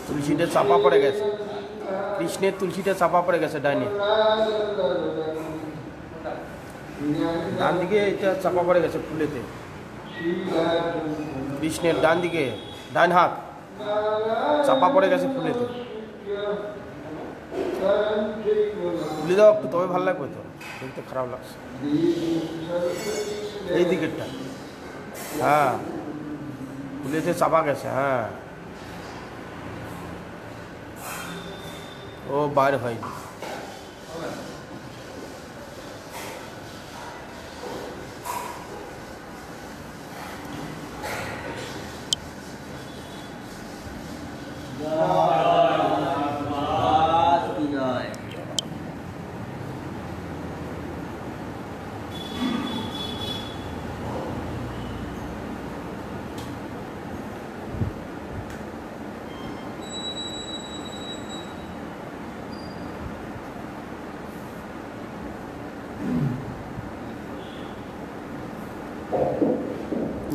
তুলসীটা চাপা পড়ে গেছে, কৃষ্ণের তুলসীটা চাপা পড়ে গেছে ডাইনে, ডান দিকে এটা চাপা পড়ে গেছে ফুলেতে। কৃষ্ণের ডান দিকে ডান হাত চাপা পড়ে গেছে ফুলেতে। তুলে দাও একটু, তবে ভালো লাগবে তো, দেখতে খারাপ লাগছে। এই দিকেরটা, হ্যাঁ ফুলেতে চাপা গেছে। হ্যাঁ ও বাইরে হয়নি।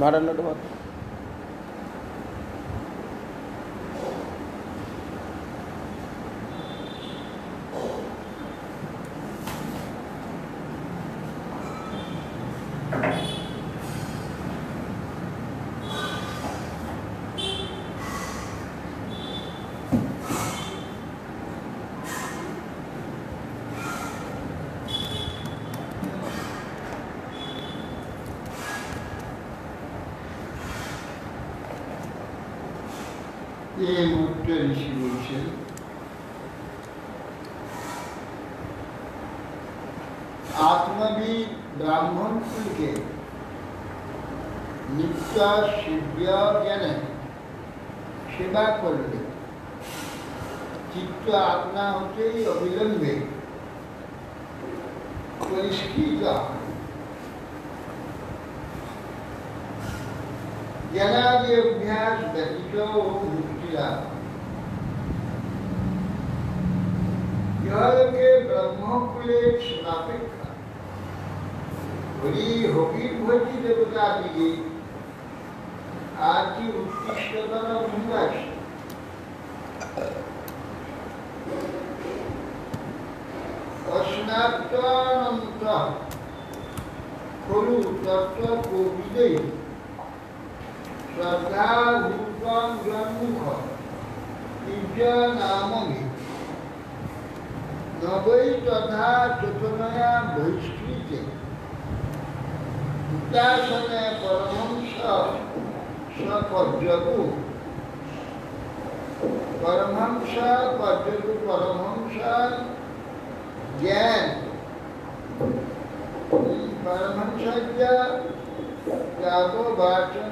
నాడన్నట్టు మాత్రం এই মুহূর্তে ঋষি বলছেন, আত্মবিদ ব্রাহ্মণ কুলকে নিত্য শিব্য জ্ঞানে সেবা করবে, চিত্ত আপনা হতেই অবিলম্বে পরিষ্কৃত জ্ঞানাদি অভ্যাস ব্যতীত মুক্তি লাভ। ইহলোকে ব্রহ্মকুলের সেবাপেক্ষা হরি হবির্ভূতি দেবতা দিকে আদি উৎকৃষ্টতর বিন্যাস। অস্নাত্তনন্ত খলু তত্ত্ব কবিদেই শ্রদ্ধা ভূতম জন্মুখ নিজ নামে নবৈ তথা চেতনয়া বহিষ্কৃতে উদাসনে পরমহংস স্বপর্যকু পরমহংস পর্যকু পরমহংস জ্ঞান পরমহংস যাবো বাচন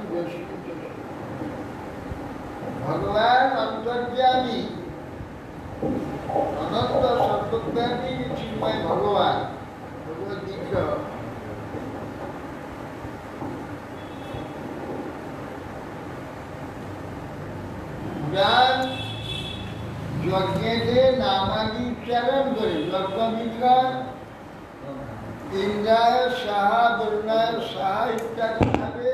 ভগবান অন্তর্যামী অনন্ত সর্বজ্ঞানী চিন্ময় ভগবান ভগবদ্গীতা জ্ঞান যজ্ঞেতে নামাদি উচ্চারণ করে যজ্ঞবিদগণ ইন্দ্রায় সাহা বরুণায় সাহা ইত্যাদি ভাবে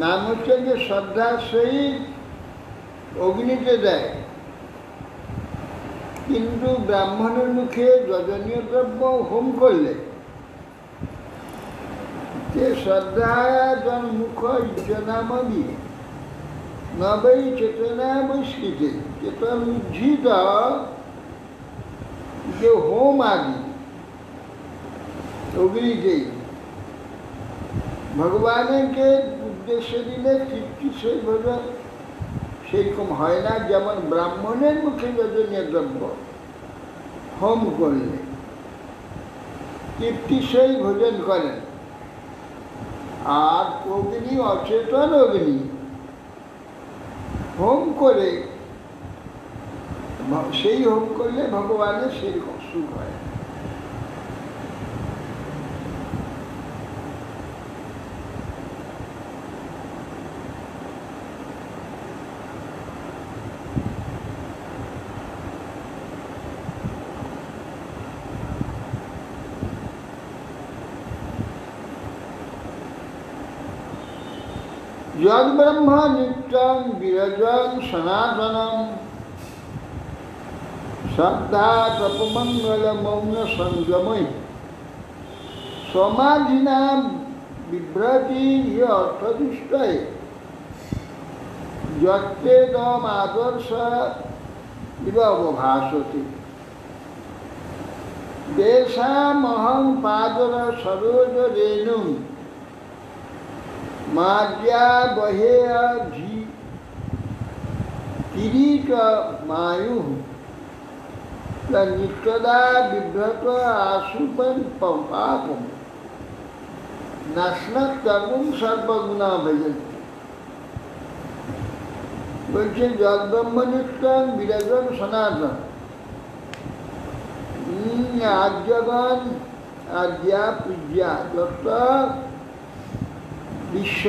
নাম হচ্ছে যে শ্রদ্ধার সহিত অগ্নিতে দেয়, কিন্তু ব্রাহ্মণের মুখে যজনীয় দ্রব্য হোম করলে તે શ્રદ્ધા જન્મુખ ઇજ્જનામવી નભઈ ચેતના મુશ્કિતે ચેતન ઉજ્જીત যে হোম আদি অগ্নিতে ভগবানকে উদ্দেশ্য দিলে তৃপ্তি সেই ভোজন সেরকম হয় না, যেমন ব্রাহ্মণের মুখে যজনীয় দ্রব্য হোম করলে তৃপ্তিশয়ী ভোজন করেন, আর অগ্নি অচেতন অগ্নি হোম করে সেই হোম করলে ভগবানের সেরকম সুখ হয়। যদ ব্রহ্ম নিত্যং বিরজং সনাতনম শ্রদ্ধা তপমঙ্গল মৌন সংযমই সমাধিনা বিভ্রতি অর্থদৃষ্টয়ে যত্তেদম আদর্শ ইব অবভাসতি দেশামহং পাদর সরোজ রেণুং মাদ্যা বহেয় ঝি কিরীট মায়ু নিত্যদা বিভ্রত আশুপন পাপম নাস্নত্তম সর্বগুণা ভজন্তি। বলছে যদ ব্রহ্মনিত্যং বিরজং সনাতন, আর্যগণ আদ্যা পূজ্যা যত বিশ্ব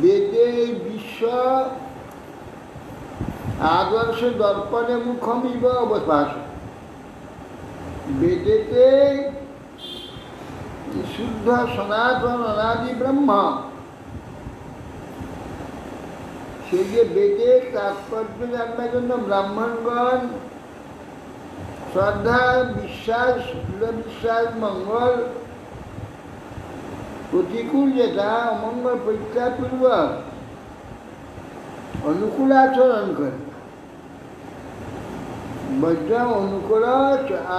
বেদে বিশ্ব আদর্শ দর্পণে মুখমিব অবভাস। বেদেতে শুদ্ধ সনাতন অনাদি ব্রহ্ম, সে যে বেদের তাৎপর্য জানবার জন্য ব্রাহ্মণগণ শ্রদ্ধা বিশ্বাস বিশ্বাস মঙ্গল প্রতিকূল যেটা অমঙ্গল পরিত্যাগপূর্বক অনুকূল আচরণ করে। বৈদ্য অনুকূল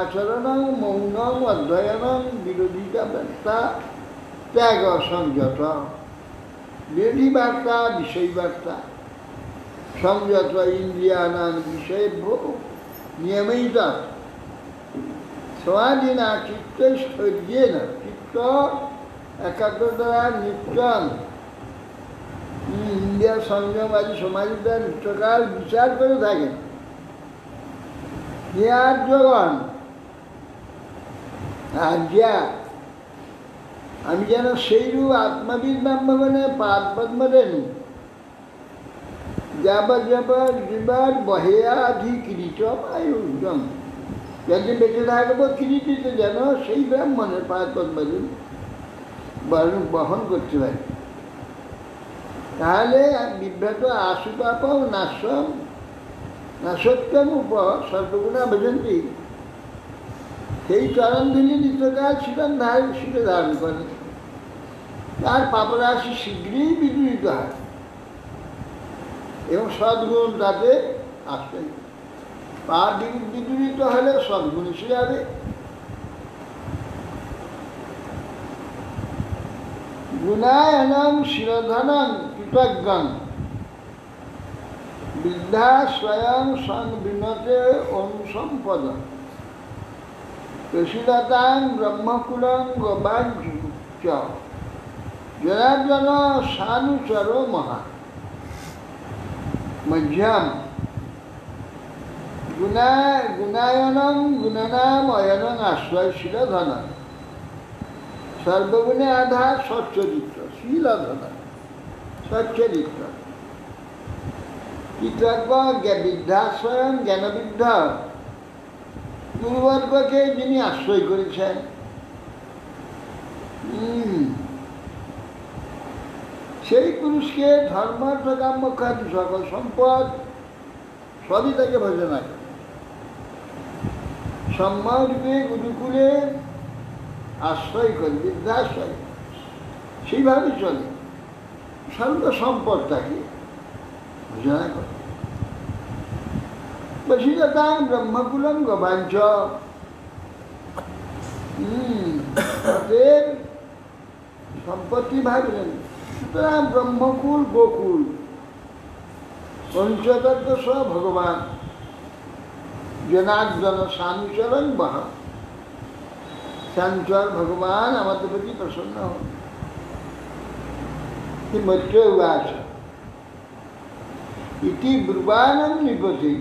আচরণ মৌনম অধ্যয়ন বিরোধিতা বার্তা ত্যাগ সংযত, বিরোধী বার্তা বিষয় বার্তা সংযত ইন্দ্রিয়ানাং বিষয়েভ্য নিয়মিত স্বাধীনা চিত্তস্থৈর্যেন চিত্ত একাগ্রতা নিত্যং ইন্দ্রিয় সংযম আদি সমাধিটা নিত্যকাল বিচার করে থাকেন। হে আর্যগণ আর্যা, আমি যেন সেইরূপ আত্মবিদ ব্রহ্মগণে পাদ পদ্ম রেণু যাবৎ যাবৎ জীবন বহেয়াধি কিরীটম আয়ুষম, যদি বেঁচে থাকবো কিরীটিত যেন সেই ব্রাহ্মণের পাদ পদ্ম রেণু বহন করতে পারি। তাহলে বিভ্রাত আশুপাপ নাশম নাশোত্তম উপ সর্বগুণা ভজন্তি, সেই চরণধুলি নিত্যকাল শিরে ধারণ করে, তার পাপরাশি শীঘ্রই বিদূরিত হয় এবং সদ্গুণ তাতে আসবে। পাপ বিদূরিত হলে সদ্গুণ এসে যাবে। গুণায়নং শিরধনং কৃতজ্ঞং বৃদ্ধা স্বয়ং সংবিনতে অনুসম্পদ প্রসিদতাং ব্রহ্মকুলং গোবাঞ্চ জনার্দন সানুচর মহা মধ্যম গুণায়নং গুণনাম অয়নং আশ্রয় শিরধন সর্বগুণে আধার সচ্চরিত্র শীলধন সচ্চরিত্র কৃতজ্ঞ বৃদ্ধাশ্রয়ন জ্ঞানবৃদ্ধ গুরুবর্গকে যিনি আশ্রয় করেছেন, সেই পুরুষকে ধর্মার্থ কাম্য খাদ্য সকল সম্পদ সবই তাকে ভজনা করে। সম্যরূপে গুরুকুলে আশ্রয় করে, বৃদ্ধাশ্রয়, সেইভাবে চলে। সর্বসম্পদটাকে ঘোষণা করে। বসিরতাং ব্রহ্মকুলম গবাঞ্চ। তাদের সম্পত্তি ভাবলেন। সুতরাং ব্রহ্মকুল গোকুল পঞ্চতত্ত্ব স ভগবান জনার্দন সানুচরণ বহ। সানুচর ভগবান আমাদের প্রতি প্রসন্ন হন। মৈত্র উবাচ ইতি ব্রুবাণং নিপতি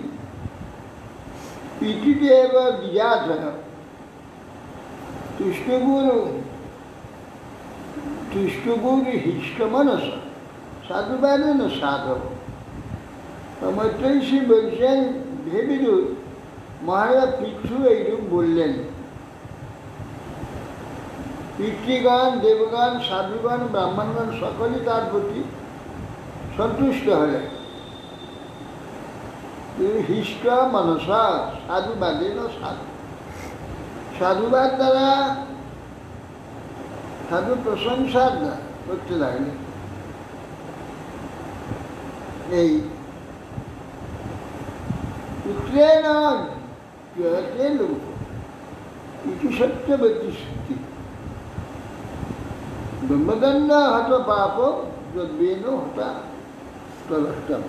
ইতিদেব দ্বিজাধন তুষ্টগুরু হিষ্টমনস সাধুবাদন সাধব। মৈত্রী বলছেন, ভেবিরুদ মহারাজ পিতৃ এইরূপ বললেন। পিতৃগণ, দেবগণ, সাধুগণ, ব্রাহ্মণগণ সকলেই তার প্রতি সন্তুষ্ট হলেন। হিষ্ট মনসা সাধুবাদে না সাধু, সাধুবাদ দ্বারা, সাধু প্রশংসার দ্বারা করতে লাগলেন। এই পুত্রেণ জয়তে লোক ইতি সত্যবতী শক্তি ব্রহ্মদণ্ড হত পাপ যদ্বেন হতা তদষ্টম।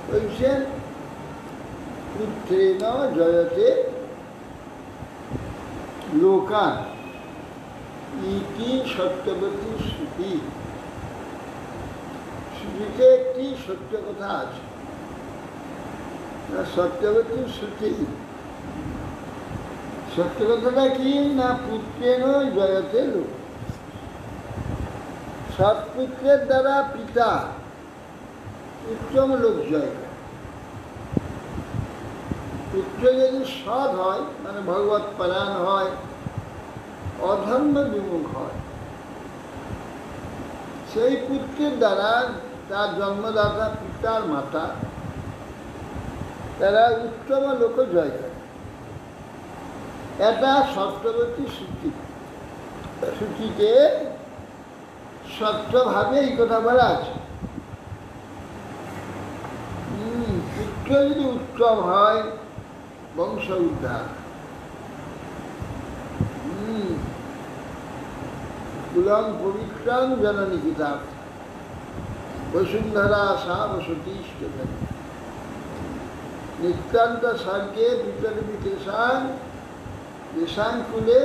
বলছেন পুত্রেণ জয়তে লোকান ইতি সত্যবতী শ্রুতি। শ্রুতিতে একটি সত্য কথা আছে, সত্যবতী শ্রুতি। সত্য কথাটা কি না, পুত্রেণ জয়তে লোক। সৎপুত্রের দ্বারা পিতা উত্তম লোক জয় করে। পুত্র যদি সৎ হয়, মানে ভগবৎ পরায়ণ হয়, অধর্ম বিমুখ হয়, সেই পুত্রের দ্বারা তার জন্মদাতা পিতার মাতা তারা উত্তম লোক জয় করে। এটা সত্যবতী শ্রুতি। শ্রুতিতে সত্যভাবে এই কথা বলা আছে। পুত্র যদি উত্তম হয়, বংশ উদ্ধার। কুলং পবিত্রং জননী পিতা বসুন্ধরা সা বসতি নিত্যান্ত স্বর্গে পিতরবি তেষাং তেষাং কুলে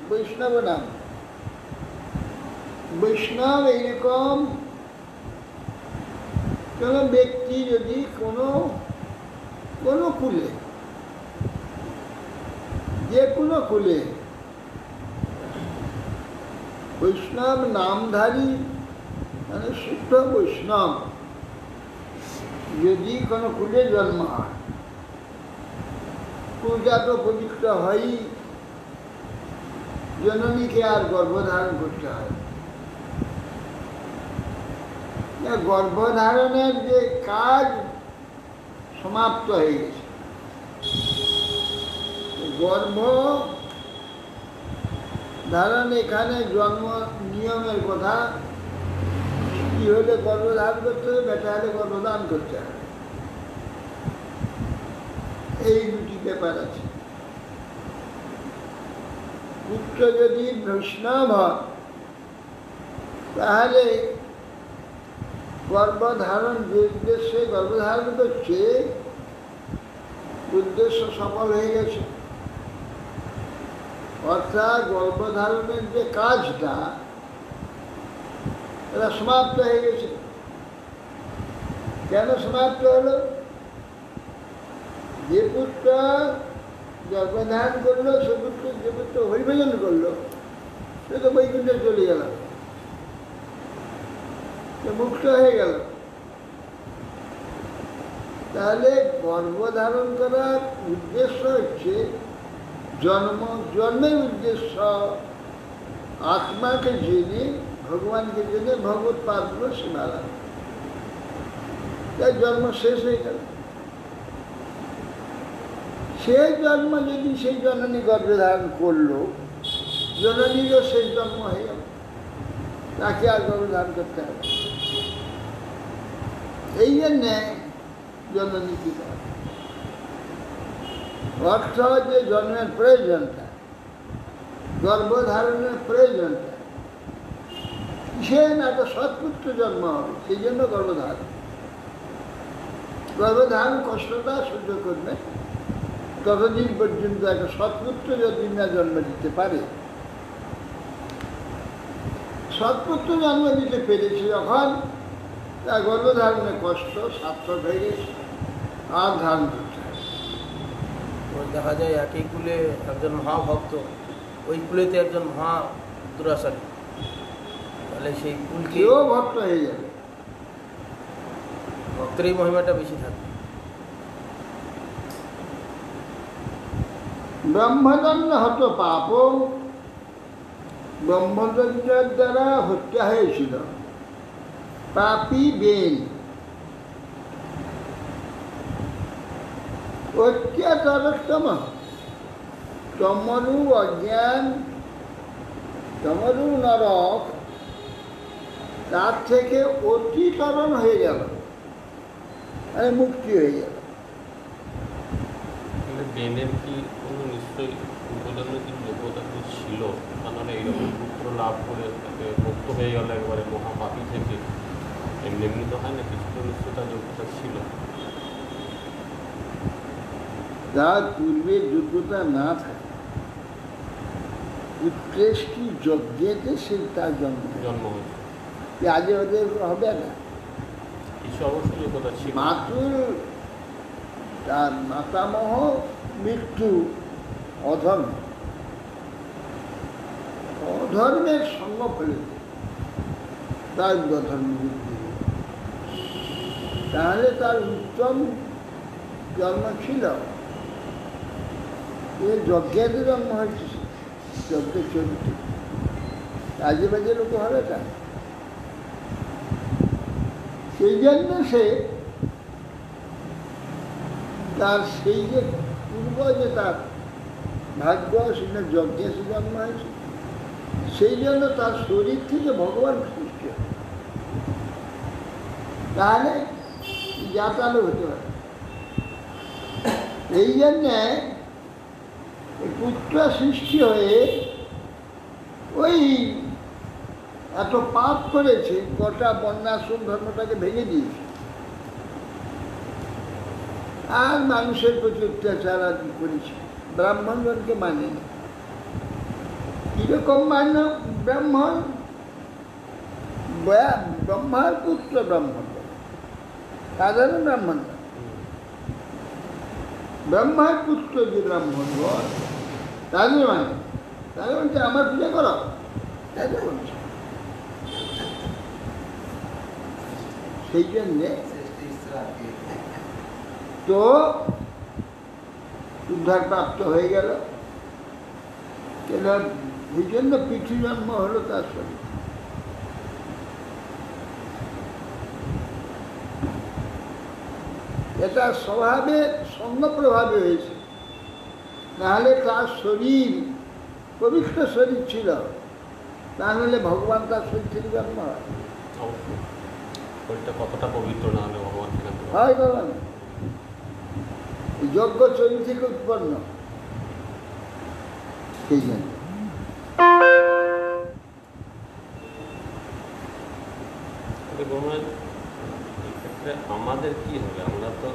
বৈষ্ণব নাম। বৈষ্ণব এইরকম কোন ব্যক্তি যদি কোনো কুলে, যে কোনো কুলে বৈষ্ণব নামধারী, মানে শুদ্ধ বৈষ্ণব যদি কোনো কুলে জন্ম হয়, পূজা তো পবিত্র হয়ই, জননীকে আর গর্ভধারণ করতে হয়। গর্ভধারণের যে কাজ সমাপ্ত হয়ে গেছে। গর্ভ ধারণ, এখানে জন্ম নিয়মের কথা, কি হলে গর্ভধারণ করতে হবে, বেটা হলে গর্ভদান করতে হবে, এই দুটি ব্যাপার আছে। পুত্র যদি বৈষ্ণব হয়, তাহলে গর্ভধারণ যে উদ্দেশ্যে গর্ভধারণ করছে, উদ্দেশ্য সফল হয়ে গেছে। অর্থাৎ গর্ভধারণের যে কাজটা, এটা সমাপ্ত হয়ে গেছে। কেন সমাপ্ত হলো? যে পুত্র গর্ভধারণ করলো, সে পুত্র, যে পুত্র হরিভজন করলো, সে তো বৈকুণ্ঠে চলে গেল, মুক্ত হয়ে গেল। তাহলে গর্ভধারণ করার উদ্দেশ্য হচ্ছে জন্মের উদ্দেশ্য আত্মাকে জেনে, ভগবানকে জেনে ভগবত পাদগুলো সেবা লাভ। তাই জন্ম শেষ হয়ে গেল। সেই জন্ম যদি সেই জননী গর্ভে ধারণ করলো, জননীরও সেই জন্ম হয়ে গেল, তাকে আর গর্ভে ধারণ করতে হবে। এই জন্যে জননী কি করে, অর্থ যে জন্মের প্রয়োজনটা, গর্ভধারণের প্রয়োজনটা সে না, একটা সৎপুত্র জন্ম হবে, সেই জন্য গর্ভধারণ। গর্ভধারণ কষ্টটা সহ্য করবে ততদিন পর্যন্ত একটা সৎপুত্র যদি না জন্ম দিতে পারে। সৎপুত্র জন্ম দিতে পেরেছে যখন, তার গর্ভধারণের কষ্ট সার্থক হয়ে গেছে, আর ধারণ করতে হবে। দেখা যায় একই কুলে একজন মহাভক্ত, ওই কুলেতে একজন মহা দুরাচারী, তাহলে সেই কুলকে কেউ ভক্ত হয়ে যাবে, ভক্তেরই মহিমাটা বেশি থাকবে। ব্রহ্মচর্য হত পাপ, ব্রহ্মচর্যের দ্বারা হত্যা হয়েছিল পাপী বেন, অত্যাচারতম তমরু অজ্ঞান, তমরু নরক তার থেকে অতিতরণ হয়ে গেল, মানে মুক্তি হয়ে গেল। বেনের কি কোনো নিশ্চয়ই উপজন্য কি যোগ্যতা ছিল, তা নাহলে এইরকম পুত্র লাভ করে তাকে মুক্ত হয়ে গেল একবারে মহাপাপী থেকে, এমনি এমনি তো হয় না, কিছু তো নিশ্চয় তার যোগ্যতা ছিল। যার পূর্বের যোগ্যতা না থাকে, উৎকৃষ্টি যজ্ঞেতে সে তার জন্ম হয়েছে, আজে ওদের হবে না। কিছু অবশ্যই যোগ্যতা ছিল। মাতুর তার মাতামহ মৃত্যু অধর্ম, অধর্মের সঙ্গ ফেলে তার অধর্ম মৃত্যু, তাহলে তার উত্তম জন্ম ছিল, যজ্ঞেতে জন্ম হয়েছে, যজ্ঞের চরিত্র কাজে বাজে লোক হবে তা। সেই জন্য সে তার সেই যে পূর্ব যে তার ভাগ্য, সেটা যজ্ঞে সে জন্ম হয়েছে, সেই জন্য তার শরীর থেকে ভগবান সৃষ্টি হয়, তাহলে যাতালো হতে পারে। এই জন্যে পুত্র সৃষ্টি হয়ে ওই এত পাপ করেছে, গোটা বর্ণাশ্রম ধর্মটাকে ভেঙে দিয়েছে, আর মানুষের প্রতি অত্যাচার আদি করেছে, ব্রাহ্মণগণকে মানে না। কিরকম মান? ব্রাহ্মণ ব্রহ্মার পুত্র ব্রাহ্মণ, সাধারণ ব্রাহ্মণ না, ব্রহ্মার পুত্র যে ব্রাহ্মণগণ তাদের মানে, তাদের বলছে আমার পূজা করো, তাদের বলছে। সেই জন্যে তো উদ্ধার প্রাপ্ত হয়ে গেল, এই জন্য পৃথিবী জন্ম হলো তার শরীর। এটা স্বভাবে সঙ্গ প্রভাবে হয়েছে, নাহলে তার শরীর পবিত্র শরীর ছিল, তাহলে ভগবান তার শরীর থেকে জন্ম হয়। অবশ্যই শরীরটা কতটা পবিত্র না হলে ভগবান সেখানে হয় ভগবান যজ্ঞ শরীর থেকে উৎপন্ন, সেই জন্য এক্ষেত্রে আমাদের কি হবে? আমরা তো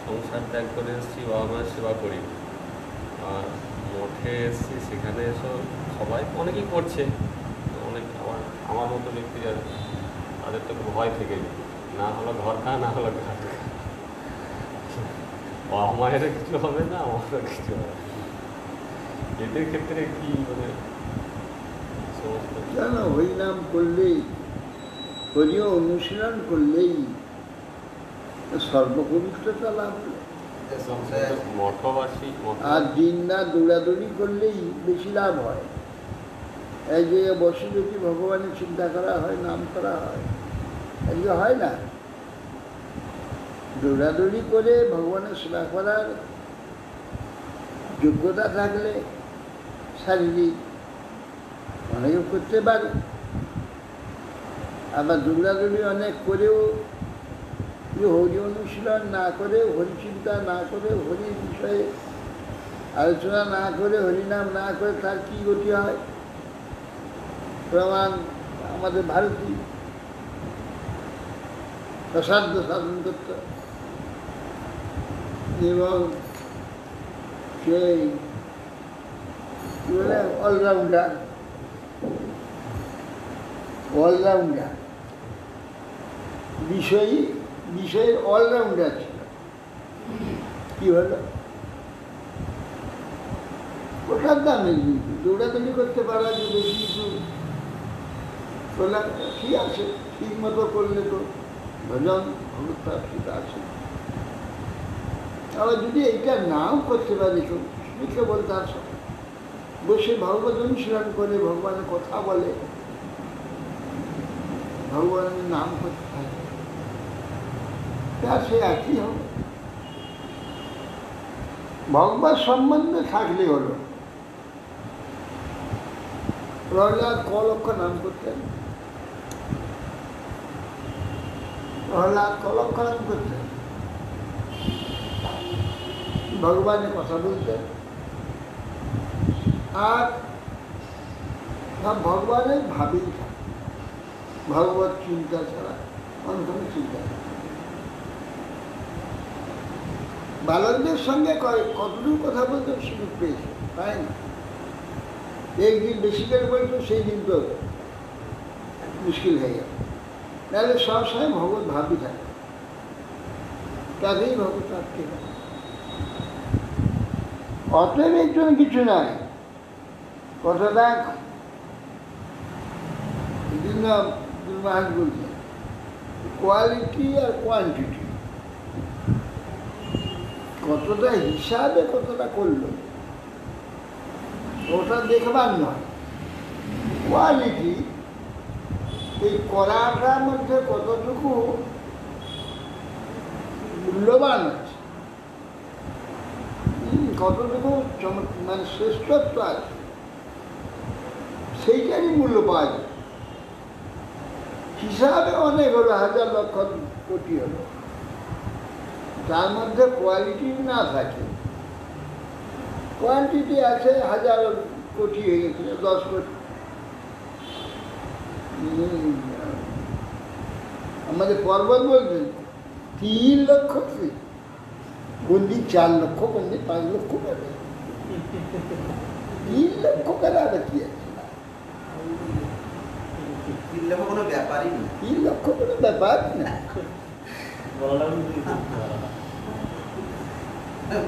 সংসার ত্যাগ করে এসেছি, বাবা মায়ের সেবা করি, আর মঠে এসেছি, সেখানে এসে সবাই অনেকেই করছে, অনেক আমার মতো ব্যক্তি যারা, তাদের তো ভয় থেকে যায়, না হলো ঘর খা, না হলো ঘাট খা, বাবা মায়েরও কিছু হবে না, আমারও কিছু হবে না। এদের ক্ষেত্রে কি মানে সমস্যা? কেন হরিনাম করলেই, হরিও অনুশীলন করলেই সর্বপবিত্রতা লাভ হলো। মঠবাসী আর দিন না দৌড়াদৌড়ি করলেই বেশি লাভ হয়। এই যে বসে যদি ভগবানের চিন্তা করা হয়, নাম করা হয়, এগুলো হয় না। দৌড়াদৌড়ি করে ভগবানের সেবা করার যোগ্যতা থাকলে শারীরিক অনেকে করতে পারে, আবার দৌড়াদৌড়ি অনেক করেও হরি অনুশীলন না করে, হরিচিন্তা না করে, হরির বিষয়ে আলোচনা না করে, হরিনাম না করে তার কী গতি হয় প্রমাণ আমাদের ভারতীয় অসাধ্য সাধন করত এবং সেই কি বলে অলরাউন্ডার বিষয়ের অলরাউন্ডার ছিল। কি হলো? ওটার দামে দৌড়াদৌড়ি করতে পারা যে বেশি কিছু করলাম, ঠিক আছে, ঠিক মতো করলে তো ভজন ভগবত ঠিক আছে। আবার যদি এইটা নাও করতে পারে কেবল তার বসে ভগবত অনুশীলন করে, ভগবানের কথা বলে, ভগবানের নাম করতে থাকে, তার সে একই হবে। ভগবান সম্বন্ধে থাকলে হলো। প্রহ্লাদ ক লক্ষ নাম করতেন, ভগবানের কথা বলতেন, আর ভগবানের ভাবেই থাকে, ভগবত চিন্তা ছাড়া অন্য কোনো চিন্তা নেই। বালকদের সঙ্গে কতটুকু কথা বলতে সুযোগ পেয়েছে, তাই না? একদিন বেশি করে বলতো, সেই দিন তো মুশকিল হয়ে গেল। তাহলে সবসময় ভগবত ভাবি থাকে, তাতেই ভগবত আটকে থাকে। অতএব এর জন্য কিছু নাই। কথাটা মহারাজ বলছেন, কোয়ালিটি আর কোয়ান্টিটি, কতটা হিসাবে কতটা করলো ওটা দেখবার নয়। কোয়ালিটি এই করাটার মধ্যে কতটুকু মূল্যবান আছে, কতটুকু মানে শ্রেষ্ঠত্ব আছে, সেইটারই মূল্য পাওয়া যায়। হিসাবে অনেক হলো, হাজার লক্ষ কোটি হলো, তার মধ্যে কোয়ালিটি না থাকে। কোয়ান্টিটি আছে, হাজার কোটি হয়ে গেছিল, 10 কোটি। আমাদের পর্বত বলছেন 3 লক্ষ ফিট, বন্দি 4 লক্ষ, বন্দি 5 লক্ষ করে, 3 লক্ষ করে আবার কি আছে? 3 লক্ষ কোনো ব্যাপারই না, 3 লক্ষ কোনো ব্যাপার না,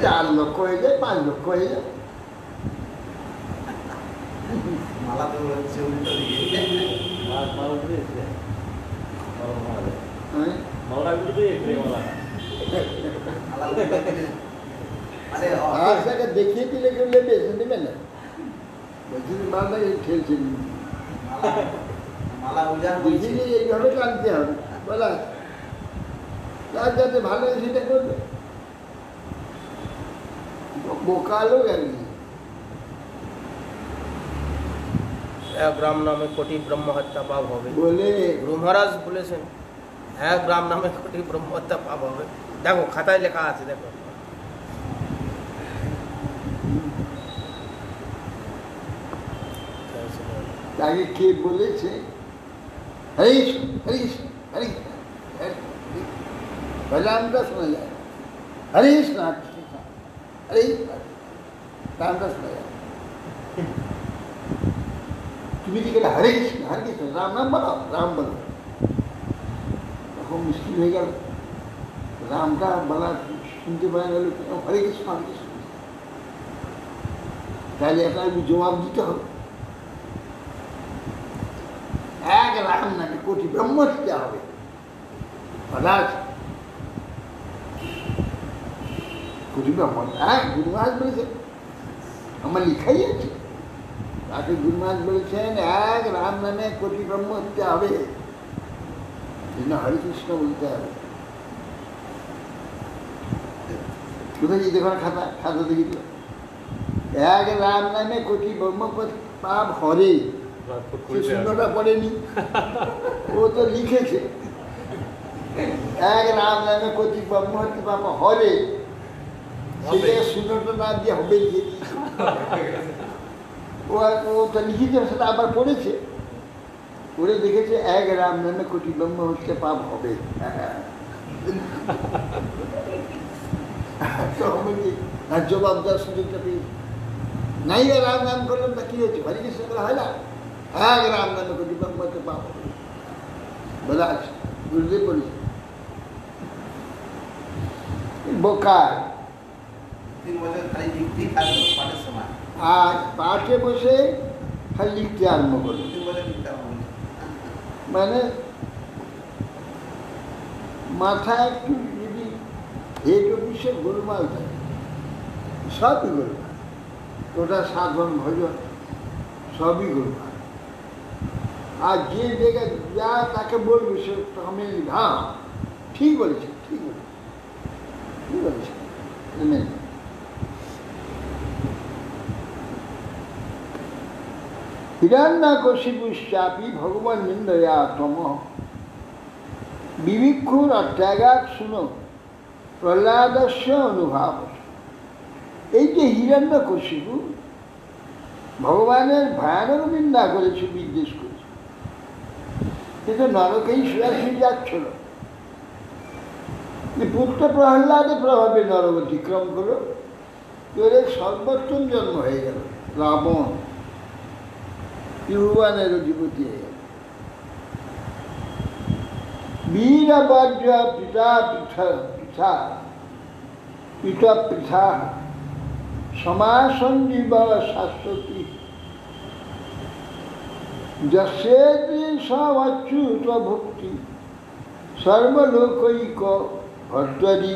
4 লক্ষ হয়ে যায়, 5 লক্ষ হয়ে যায়। মালা তো হচ্ছে উল্টো দিকে, দেখিয়ে দিলে কেউ লেবে নেবে না, বলছি মালটা ঠেলছে, মালা উজান বুঝিয়ে এইভাবে টানতে হবে, বলা তার যাতে ভালো সেটা করবে। বোকালো গেলি 1 রাম নামে কোটি ব্রহ্ম হত্যা পাপ হবে বলে, গুরু মহারাজ বলেছেন 1 রাম নামে কোটি ব্রহ্ম হত্যা পাপ হবে। দেখো খাতায় লেখা আছে, দেখো। তাকে কে বলেছে? হরিশ হরিশ হরিশ, নামটা শোনা যায়, হরিশ না হরিশ নামটা শোনা যায়। তুমি কি গেলে হরে কৃষ্ণ হরে কৃষ্ণ, রাম নাম বলো, রাম বলো, তখন মুশকিল হয়ে গেল। রামটা বলা শুনতে পাওয়া গেল, হরে কৃষ্ণ হরে কৃষ্ণ, তাহলে একটা জবাব দিতে হবে। 1 রাম নামে কোটি ব্রহ্ম হত্যা হবে, হঠাৎ কোটি ব্রহ্ম। গুরু মহারাজ বলেছেন, আমার লিখাই আছে, তাকে গুরু মহারাজ বলেছেন 1 রাম নামে কোটি ব্রহ্ম হত্যা হবে, হরে কৃষ্ণ বলতে হবে। কোথায় যেতে খাতা খাতা দেখি এক রাম নামে কোটি ব্রহ্মপদ পাপ হরে, সে শূন্যটা পড়েনি, ও তো লিখেছে এক রাম নামে কোটি ব্রহ্মপদ পাপ হরে, সেটা শূন্যটা না দিয়ে হবে দিয়ে ও তো লিখেছে, সেটা আবার পড়েছে, পড়ে দেখেছে এক রাম নামে কোটি ব্রহ্ম হচ্ছে পাপ হবে। আর জবাব দেওয়ার সুযোগটা পেয়েছি, নাই রাম নাম করলাম না কি হচ্ছে, হরে কৃষ্ণ করা হয় না, এক রাম নামে কোটি ব্রহ্ম হচ্ছে পাপ হবে, বলা আছে, বুঝতে পড়েছে বোকার। 3 বছর খালি লিখতেই থাকলো পাঠের সময়, আর পাঠে বসে খালি লিখতে আরম্ভ করলো, 3 বছর লিখতে হবে। মানে মাথায় একটু যদি হেড অফিসে গোলমাল থাকে, সবই গোলমাল, ওটা সাধন ভজন সবই গোলমাল। আর যে জায়গায় যা তাকে বলবে সে আমি হ্যাঁ ঠিক বলেছে, ঠিক বলেছে, ঠিক বলেছে। হিরণ্যকশিপুশ্চাপি ভগবান নিন্দয়া তম বিবিক্ষুর অত্যাগাত শুনো প্রহ্লাদস্য অনুভাব। এই যে হিরণ্যকশিপু ভগবানের ভয়ানক নিন্দা করেছে, বিদ্বেষ করেছে, কিন্তু নরকেই শুয়াশুই যাচ্ছিল, পুত্র প্রহ্লাদের প্রভাবে নরক অতিক্রম করলো, তোরে সর্বোত্তম জন্ম হয়ে গেল, রাবণ ত্রিভুবনের অধিপতি হয়ে গেল। বীরবজ্র পিতা পিঠা পিঠা পিতা পিঠা সমাসঞ্জীব শাশ্বতী যস্যেতি সচ্যুত ভক্তি সর্বলোকৈক ভর্তরি।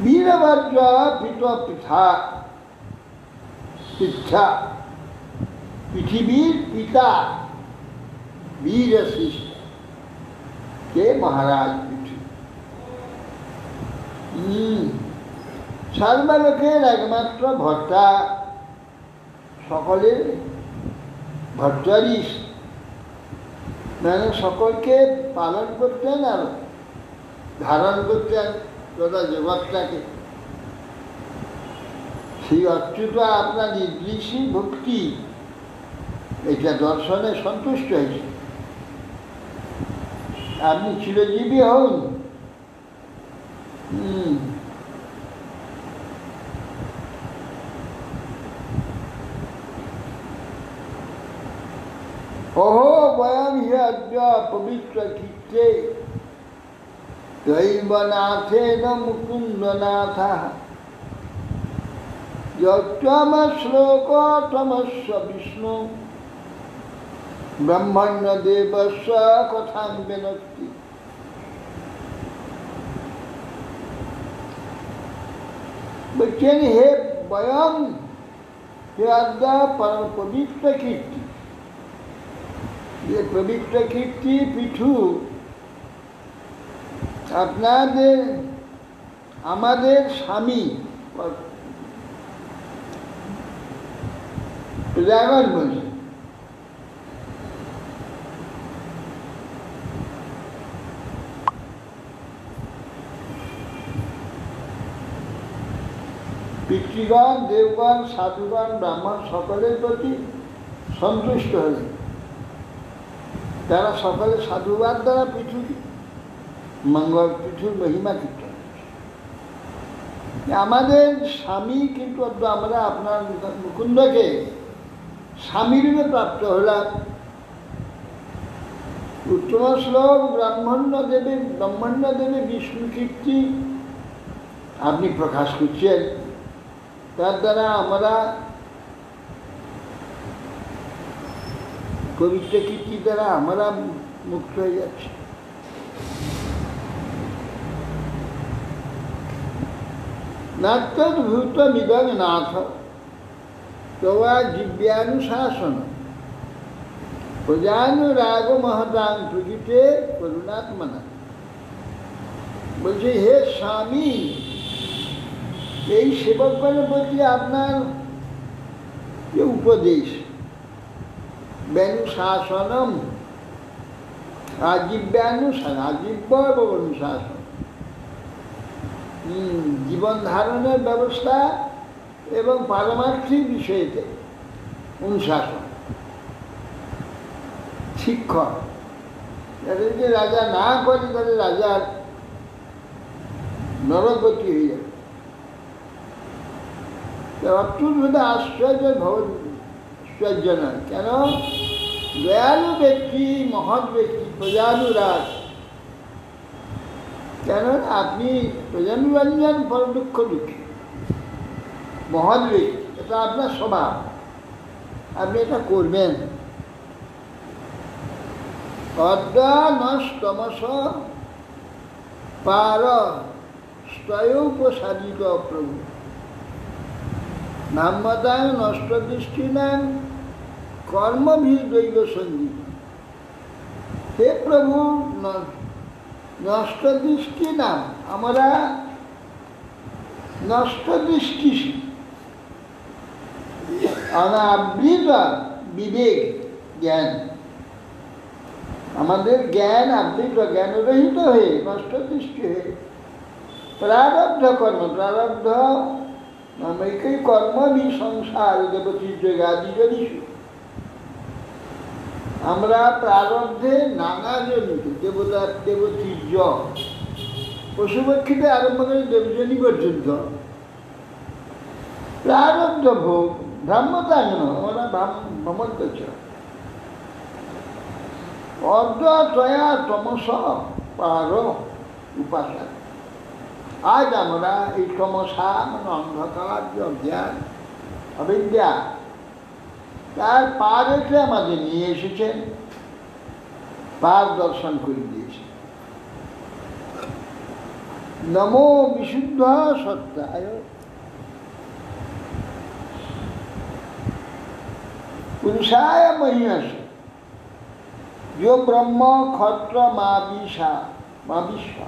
বীরবজ্র পিতা পিঠা পিঠা পৃথিবীর পিতা বীর শিষ্য কে মহারাজ পৃথিবী, সর্বলোকের একমাত্র ভর্তা, সকলের ভর্তারি, মানে সকলকে পালন করতেন আর ধারণ করতেন তথা জগৎটাকে। সেই অচ্যুত আপনার নির্দিষ্ট ভক্তি এটা দর্শনে সন্তুষ্ট হয়েছে, আপনি চিরজীবী হন। অহো বয়ম হি অদ্য পবিত্র কীর্তে দৈবনাথেন মুকুন্দনাথ যত্তম শ্লোকতমস্য বিষ্ণু ব্রহ্মণ্য দেবস্য কথাং বিনক্তি। বলছেন হে বয়ম হে আদ্যা পরম পবিত্র কীর্তি, যে পবিত্র কীর্তি পিঠু আপনাদের আমাদের স্বামী রাগন বলছে, পিতৃগণ দেবগণ সাধুগণ ব্রাহ্মণ সকলের প্রতি সন্তুষ্ট হলেন, তারা সকলে সাধুবাদ দ্বারা পৃথু মঙ্গল পৃথুর মহিমা কীর্তন। আমাদের স্বামী কিন্তু আমরা আপনার মুকুন্দকে স্বামীরূপে প্রাপ্ত হলাম। উত্তম শ্লোক ব্রাহ্মণ্য দেবে বিষ্ণু কীর্তি আপনি প্রকাশ করছেন, তার দ্বারা আমরা পবিত্র কীর্তি দ্বারা আমরা মুক্ত হয়ে যাচ্ছি। নাত্যদ্ভূতমিদং নাথ তবা দিব্যানুশাসন প্রজানুরাগ মহতাং প্রকৃতে করুণাত্মনা। বলছে হে স্বামী, এই সেবকগণের প্রতি আপনার যে উপদেশ, বেণু শাসনম, আজীব্যানুশাসন, আজীব্য এবং অনুশাসন, জীবন ধারণের ব্যবস্থা এবং পারমার্থিক বিষয়েতে অনুশাসন, শিক্ষক। যাতে যদি রাজা না করে তাহলে রাজার নরগতি হয়ে যাবে। অত্যুত আশ্চর্য আশ্চর্য নয়, কেন দয়ালু ব্যক্তি, মহৎ ব্যক্তি, প্রজানুরাগ, কেন আপনি প্রজানুরঞ্জন পরদুঃখ দুঃখী মহৎ ব্যক্তি, এটা আপনার স্বভাব, আপনি এটা করবেন। অদ্যানস্তমস পার স্তয়োপসাদিত প্রভু নাম্যতায় নষ্ট দৃষ্টি নেন কর্মভীর দৈব সঞ্জীব। হে প্রভু, নষ্ট দৃষ্টি নাম, আমরা নষ্ট দৃষ্টি অনাবৃত বিবেক জ্ঞান, আমাদের জ্ঞান আবৃত, জ্ঞানরহিত হয়ে নষ্ট দৃষ্টি হয়ে প্রারব্ধ কর্ম, প্রারব্ধ নামৈকই কর্মভি সংসার দেবতীর্য আদি জনিষু, আমরা প্রারব্ধে নানা জনিত দেবতার দেবতীর্য, পশুপক্ষীতে আরম্ভ করে দেবজনী পর্যন্ত প্রারব্ধ ভোগ ব্রাহ্মতাঙ্গন, আমরা ভ্রমণ অর্ধতয়া তমস পার উপাসনা। আজ আমরা এই তমসা মানে অন্ধকার, যে অজ্ঞান অবিদ্যা, তার পারেতে আমাদের নিয়ে এসেছেন, পার দর্শন করে দিয়েছেন। নমো বিশুদ্ধ সত্যায় পুরুষায় মহিষা जो ब्रह्म क्षत्र माविश्वा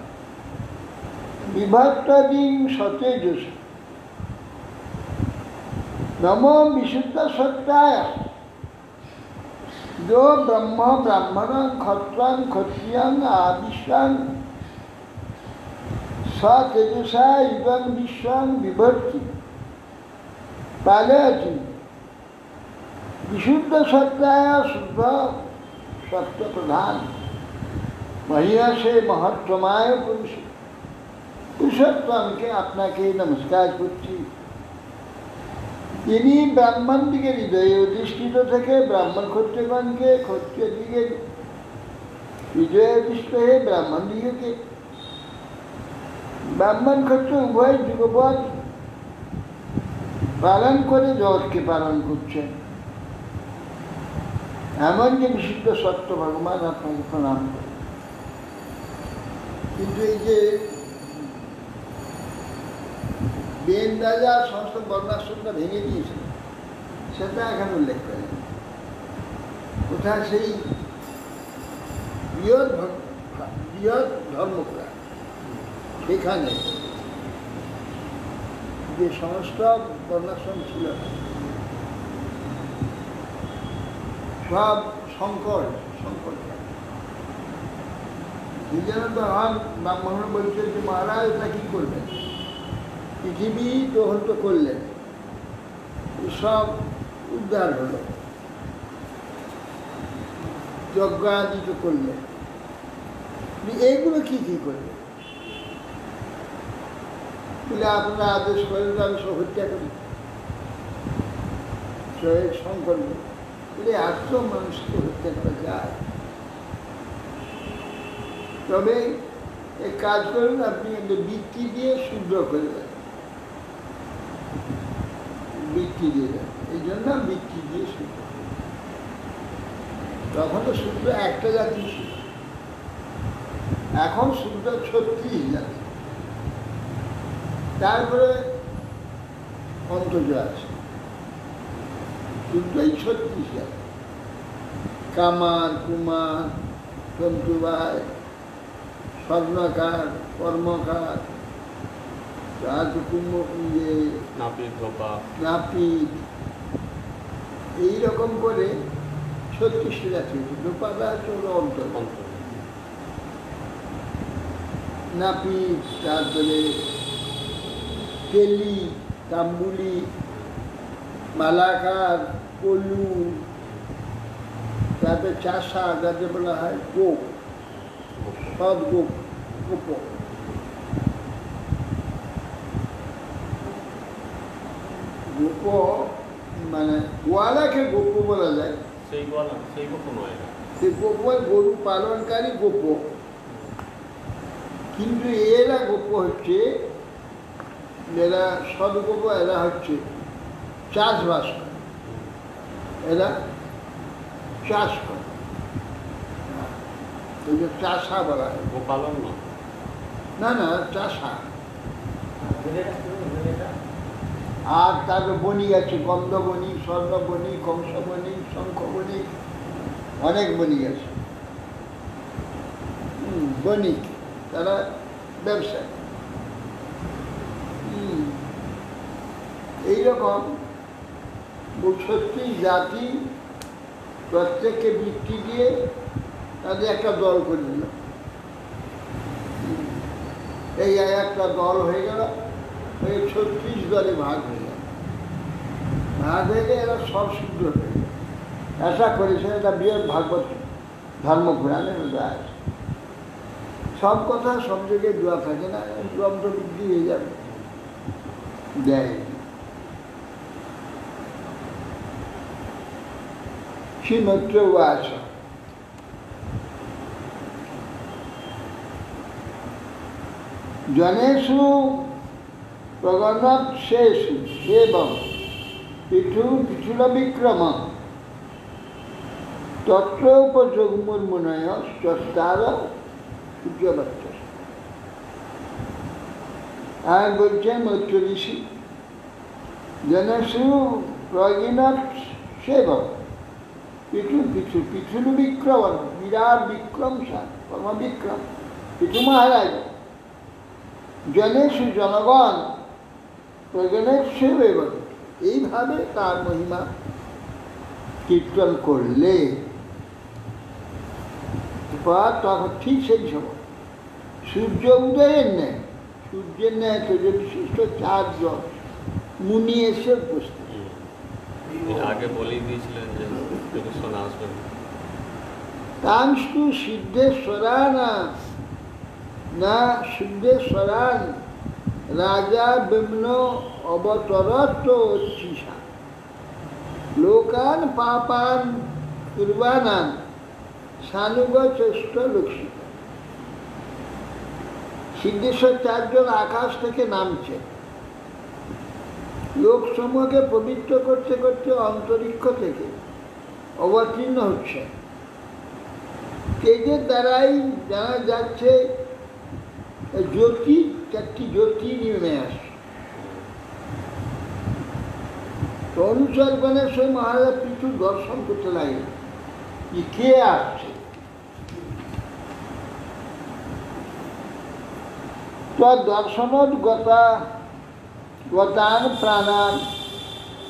विभक्तदिं सतेजस। नमो विशुद्ध सत्याय जो ब्रह्म ब्राह्मण क्षत्रं क्षत्रियं आविश्वां सतेजसा इदं विश्वं विभक्ति पालयति। विशुद्ध सत्याय शुद्ध सत्य प्रधान महिषे महत्वमय पुरुष পুরুষোত্তমকে আপনাকে নমস্কার করছি। তিনি ব্রাহ্মণ দিকে হৃদয়ে অধিষ্ঠিত থেকে ব্রাহ্মণ ক্ষত্রিয়গণকে, ক্ষত্রিয় দিকে হৃদয়ে অধিষ্ঠিত হয়ে ব্রাহ্মণ দিকে, ব্রাহ্মণ ক্ষত্রিয় উভয় যুগপৎ পালন করে জগৎকে পালন করছেন। এমন যে বিশুদ্ধ সত্য ভগবান আপনাকে প্রণাম করে। কিন্তু এই যে বেন রাজা সমস্ত বর্ণাশ্রমটা ভেঙে দিয়েছিল, সেটা এখানে উল্লেখ করেন। কোথায় সেই বৃহৎ ধর্মপ্রাণ, সেখানে যে সমস্ত বর্ণাশ্রম ছিল সব শঙ্কর নিজানন্দ হন ব্রাহ্মণ বলছে যে মহারাজ এটা কি করবেন, পৃথিবী দহন তো করলেন, সব উদ্ধার হলো, যজ্ঞ আদি তো করলেন, এইগুলো কি কি করবে বলে আপনারা আদেশ করেন আমি সব হত্যা করি। শঙ্কর বলে এত মানুষকে হত্যা করা যায়, তবে এক কাজ করুন, আপনি বৃত্তি দিয়ে শুদ্ধ করে দেন, বৃত্তি দিয়ে দেন, এই জন্য বৃত্তি দিয়ে শুদ্ধ। তখন তো শুদ্ধ একটা জাতি ছিল, এখন শুদ্ধ 36 জাতি, তারপরে অন্তজ আছে, শুদ্ধই 36 জাতি। কামার, কুমার, তন্তুবাই, স্বর্ণকার, কর্মকার, যে নাপিত গোপা নাপিত, এইরকম করে 36টা জাতি। গোপালরা হল অন্তর, অন্তর। নাপিত, তারপরে তেলি, তাম্বুলি, মালাকার, পলু, তারপরে চাষা, যাতে বলা হয় গোপ, সৎ গোপ, গোপ। গোপ মানে গোয়ালাকে গোপ বলা যায়, সেই গোয়ালা, সেই গোপ নয়। সে গোপ গরু পালনকারী গোপ, কিন্তু এরা গোপ হচ্ছে, এরা সদগোপ, এরা হচ্ছে চাষবাস করে, এরা চাষ করে, ওই যে চাষা বলা হয়। গোপালন না না, চাষা। আর তার বণিক আছে, গন্ধবণিক, স্বর্ণবণিক, কংসবণিক, শঙ্খবণিক, অনেক বণিক আছে। বণিক, তারা ব্যবসা। এইরকম 36 জাতি, প্রত্যেককে বৃত্তি দিয়ে তাদের একটা দল করে দিল। এই একটা দল হয়ে গেল, ওই 36 দলে ভাগ হয়ে গেল। ভাগ হয়ে গেলে এরা সব শুদ্ধ হয়ে গেল। আশা করেছে এটা বৃহৎ ভাগবত ধর্মপুরাণের মধ্যে আছে। সব কথা সব জায়গায় দেওয়া থাকে না, গ্রন্থ বৃদ্ধি হয়ে যাবে, দেয়। শ্রীমত্র উবাচ জনেষু প্রগণৎসেষু এবং পিঠুলবিক্রম তত্র উপযোগমুর্মুনয় চস্তার সূর্যবচ্চ। আর বলছেন মৈত্র ঋষি, জনেষু প্রগণৎসেবক পিঠুলু বিক্রম, বিরাট বিক্রমশাল, পরমবিক্রম পিঠু মহারাজ। জনেষু জনগণ, প্রগণেশ্বর এবং এইভাবে তার মহিমা কীর্তন করলে তখন ঠিক সেই সময় সূর্য উদয়ের ন্যায়, সূর্যের ন্যায় তেজবিশিষ্ট 4 জন মুনি এসে উপস্থিত। আগে বলেই দিয়েছিলেন যে যদি শোনা আসবেন। তাংস্তু সিদ্ধেশ্বরানা না সিদ্ধেশ্বরান রাজা বিম্ন অবতরত চিষা লোকান পাপান কুর্বানান সানুগ চেষ্ট লক্ষিত। সিদ্ধেশ্বর 4 জন আকাশ থেকে নামছে, লোকসমূহকে পবিত্র করতে করতে অন্তরিক্ষ থেকে অবতীর্ণ হচ্ছে। তেজের দ্বারাই জানা যাচ্ছে জ্যোতি, 4টি জ্যোতি নেমে আসছে। তো অনুচরগণের সঙ্গে মহারাজ পিছু দর্শন করতে লাগলেন, কে আসছে। তো দর্শনত গতান প্রাণান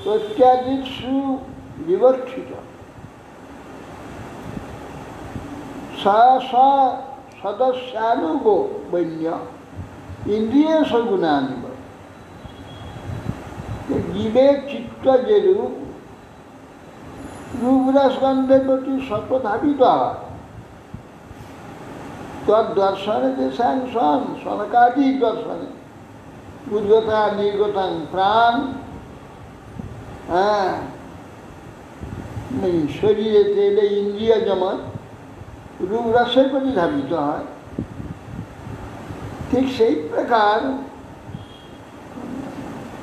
প্রত্যাদিৎসু বিবক্ষিত সদস্যানুগো বন্য ইন্দ্রিয় সগুণানিব। জীবের চিত্ত যেরূপ রূপরসগন্ধের প্রতি সর্বধাবিত হয়, তদ্দর্শনে দেশাংশন সনকাদিক দর্শনে উদ্গতা নির্গতাং প্রাণ, শরীরে তেলে ইন্দ্রিয় যেমন রূপরসের প্রতি ধাবিত হয়, ঠিক সেই প্রকার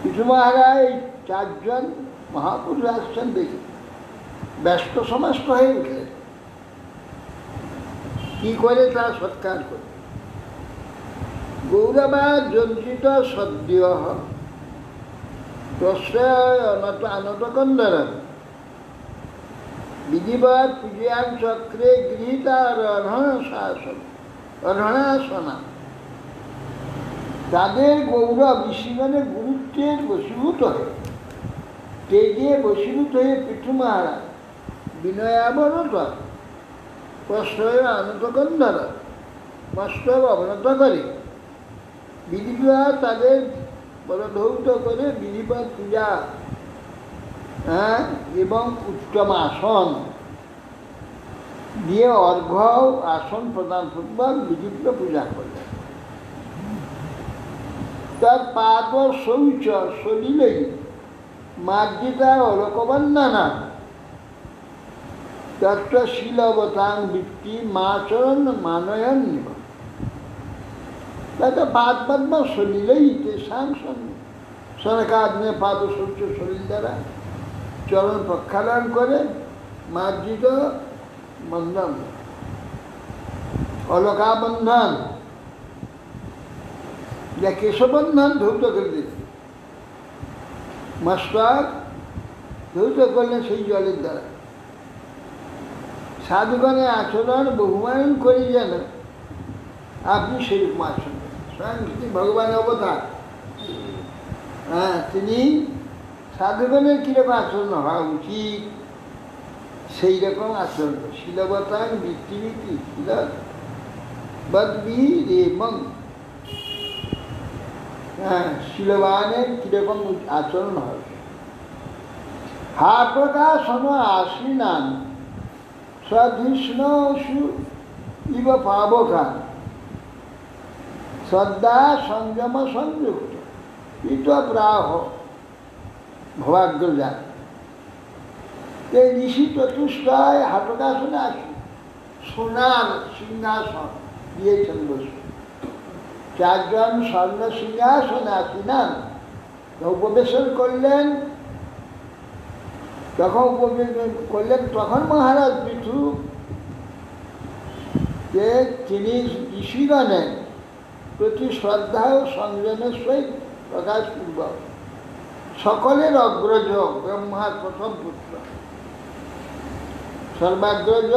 পিছু মহারাজ এই 4 জন মহাপুরুষ আসছেন দেখে ব্যস্ত সমাস্ত হয়ে উঠলেন। কি করে তার সৎকার করে? গৌরবা যন্ত্রিত সদ্য তস্যয় আনতকন্দর বিধিবৎ পূজান চক্রে গৃহীতা অর্হণাসনা। তাদের গৌরব, ঋষিগণের গুরুত্ব তেজ বশীভূত হয়ে, তেজে বশীভূত হয়ে পৃথু মহারাজ বিনয়াবনত প্রশ্রয় আনতকন্ধার মস্তক অবনত করে বিধিবিধান তাদের বলধৌত করে বিধিবত পূজা এবং উত্তম আসন দিয়ে অর্ঘ্য আসন প্রদান পূর্বক বিধিপ্র পূজা করলেন। তার পাদ শৌচ সলিলেই মার্জিতা অলোকবন্দনা তত্ত্ব শিলবতাং বৃত্তি মাচরণ মানয়ন নিব। তাতে পাদ পদ্ম সলিলেই তেষাং সনকাগ্নে পাদ শৌচ সলিল দ্বারা চরণ প্রক্ষালন করে মার্জিত বন্ধন অলকাবন্ধন যা কেশবন্ধন ধৌত করে দিচ্ছে, মস্তক ধৌত করলেন সেই জলের দ্বারা। সাধুগণের আচরণ বহুমায়ন করে যেন আপনি সেরকম আচরণ স্বয়ং তিনি ভগবান অবতার। তিনি সাধুগণের কীরকম আচরণ হওয়া উচিত সেই রকম আচরণ শিলবতাং বৃত্তিবৃত্তি শিলবদ্বীর এবং শিলবানের কীরকম আচরণ হবে। হা প্রকাশন আশ্বিনান সধৃষ্ণসু ইব পাবকান শ্রদ্ধা সংযম সংযুক্ত ইত প্রাহ ভবাগ্রজা। ঋষি চতুষ্টয় হাটকাসনে আসি সোনার সিংহাসন দিয়েছেন বসে, চারজন স্বর্ণ সিংহাসনে আসিনান উপবেশন করলেন। যখন উপবেশন করলেন তখন মহারাজ পৃথু যে তিনি ঋষিগণের প্রতি শ্রদ্ধা ও সংযমের সহিত প্রকাশপূর্বক সকলের অগ্রজ ব্রহ্মার প্রথম পুত্র সর্বাগ্রজ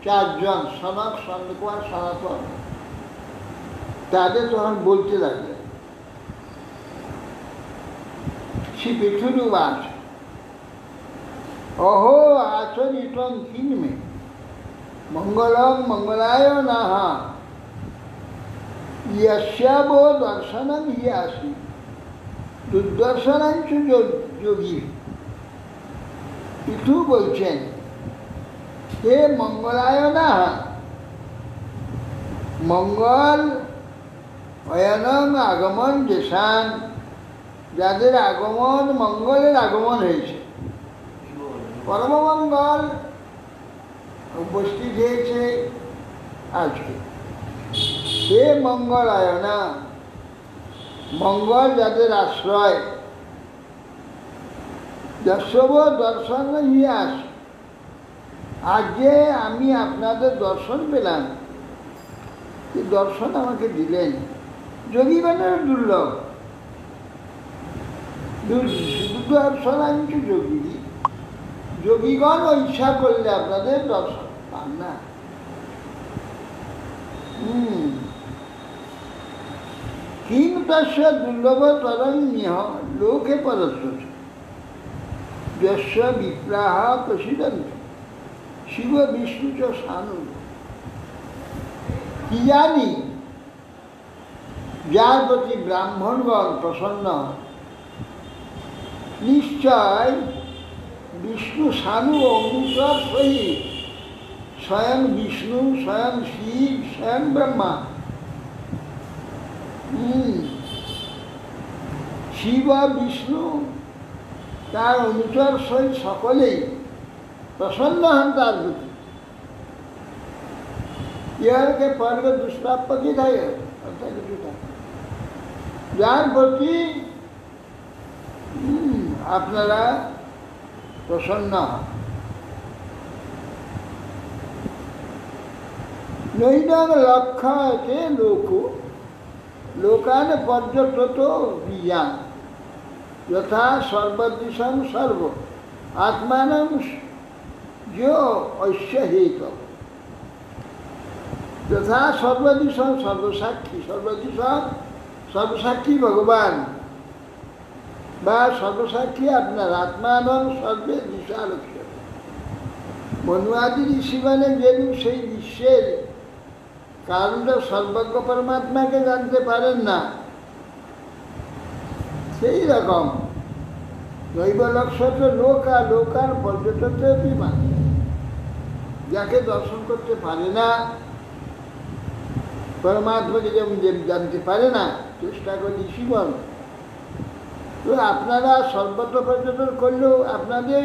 চারজন সনক সনকুমার সনাতন তাদের তখন বলতে লাগলেন। শ্রী পৃথুরুবাস অহো আচরিতং কিন্মে মঙ্গলং মঙ্গলায় নাহা ইয়াস্যাবো দর্শনং হি আসি দুর্দর্শনাঞ্চ যোগী। পৃথু বলছেন, হে মঙ্গলায় নাহা, মঙ্গল অয়নং আগমন যেসান, যাদের আগমন মঙ্গলের আগমন হয়েছে, পরমমঙ্গল উপস্থিত হয়েছে আজকে। হে মঙ্গলায়না, মঙ্গল যাদের আশ্রয়, যশব দর্শন হিয়াস, আজকে আমি আপনাদের দর্শন পেলাম। এই দর্শন আমাকে দিলেন যোগীগণের দুর্লভ, দর্শনাঞ্চ যোগী। যোগীগণ ইচ্ছা করলে আপনাদের দর্শন পান না। কিং তস্য দুর্লভতরং নিহ লোকে পরস্য যস্য বিপ্রাহ প্রসিদন্তি শিব বিষ্ণু চ সানু। কি জানি যার প্রতি ব্রাহ্মণগণ প্রসন্ন, নিশ্চয় বিষ্ণু সানু অগ্নিশ্বর সহিত স্বয়ং বিষ্ণু, স্বয়ং শিব, স্বয়ং ব্রহ্মা, শিব বিষ্ণু তার অনুচর সহিত সকলেই প্রসন্ন হন তার প্রতি। ইহাকে পর্ব দুষ্প্রাপ্য কি থাকে, যার প্রতি আপনারা প্রসন্ন হন। নৈনং লক্ষ্যতে লোক লোকান পর্যটত বিয়ান যথা সর্বদিশং সর্ব আত্মানং ঐশ্য হেত। যথা সর্বদিশং সর্বসাক্ষী, সর্বদিশং সর্বসাক্ষী ভগবান বা সর্বসাক্ষী আপনার আত্মানং সর্বে দৃশ্যালোচ্য। মনুয়াদি ঋষিগণে যেরূপ সেই বিশ্বের কারণটা সর্বজ্ঞ পরমাত্মাকে জানতে পারেন না, সেই রকম দৈব লক্ষ্য লোকা লোকার পর্যটকের বিমান, যাকে দর্শন করতে পারে না, পরমাত্মাকে যেমন জানতে পারে না, চেষ্টা করে ঋষিগণ, তো আপনারা সর্বত্র পর্যটন করলেও আপনাদের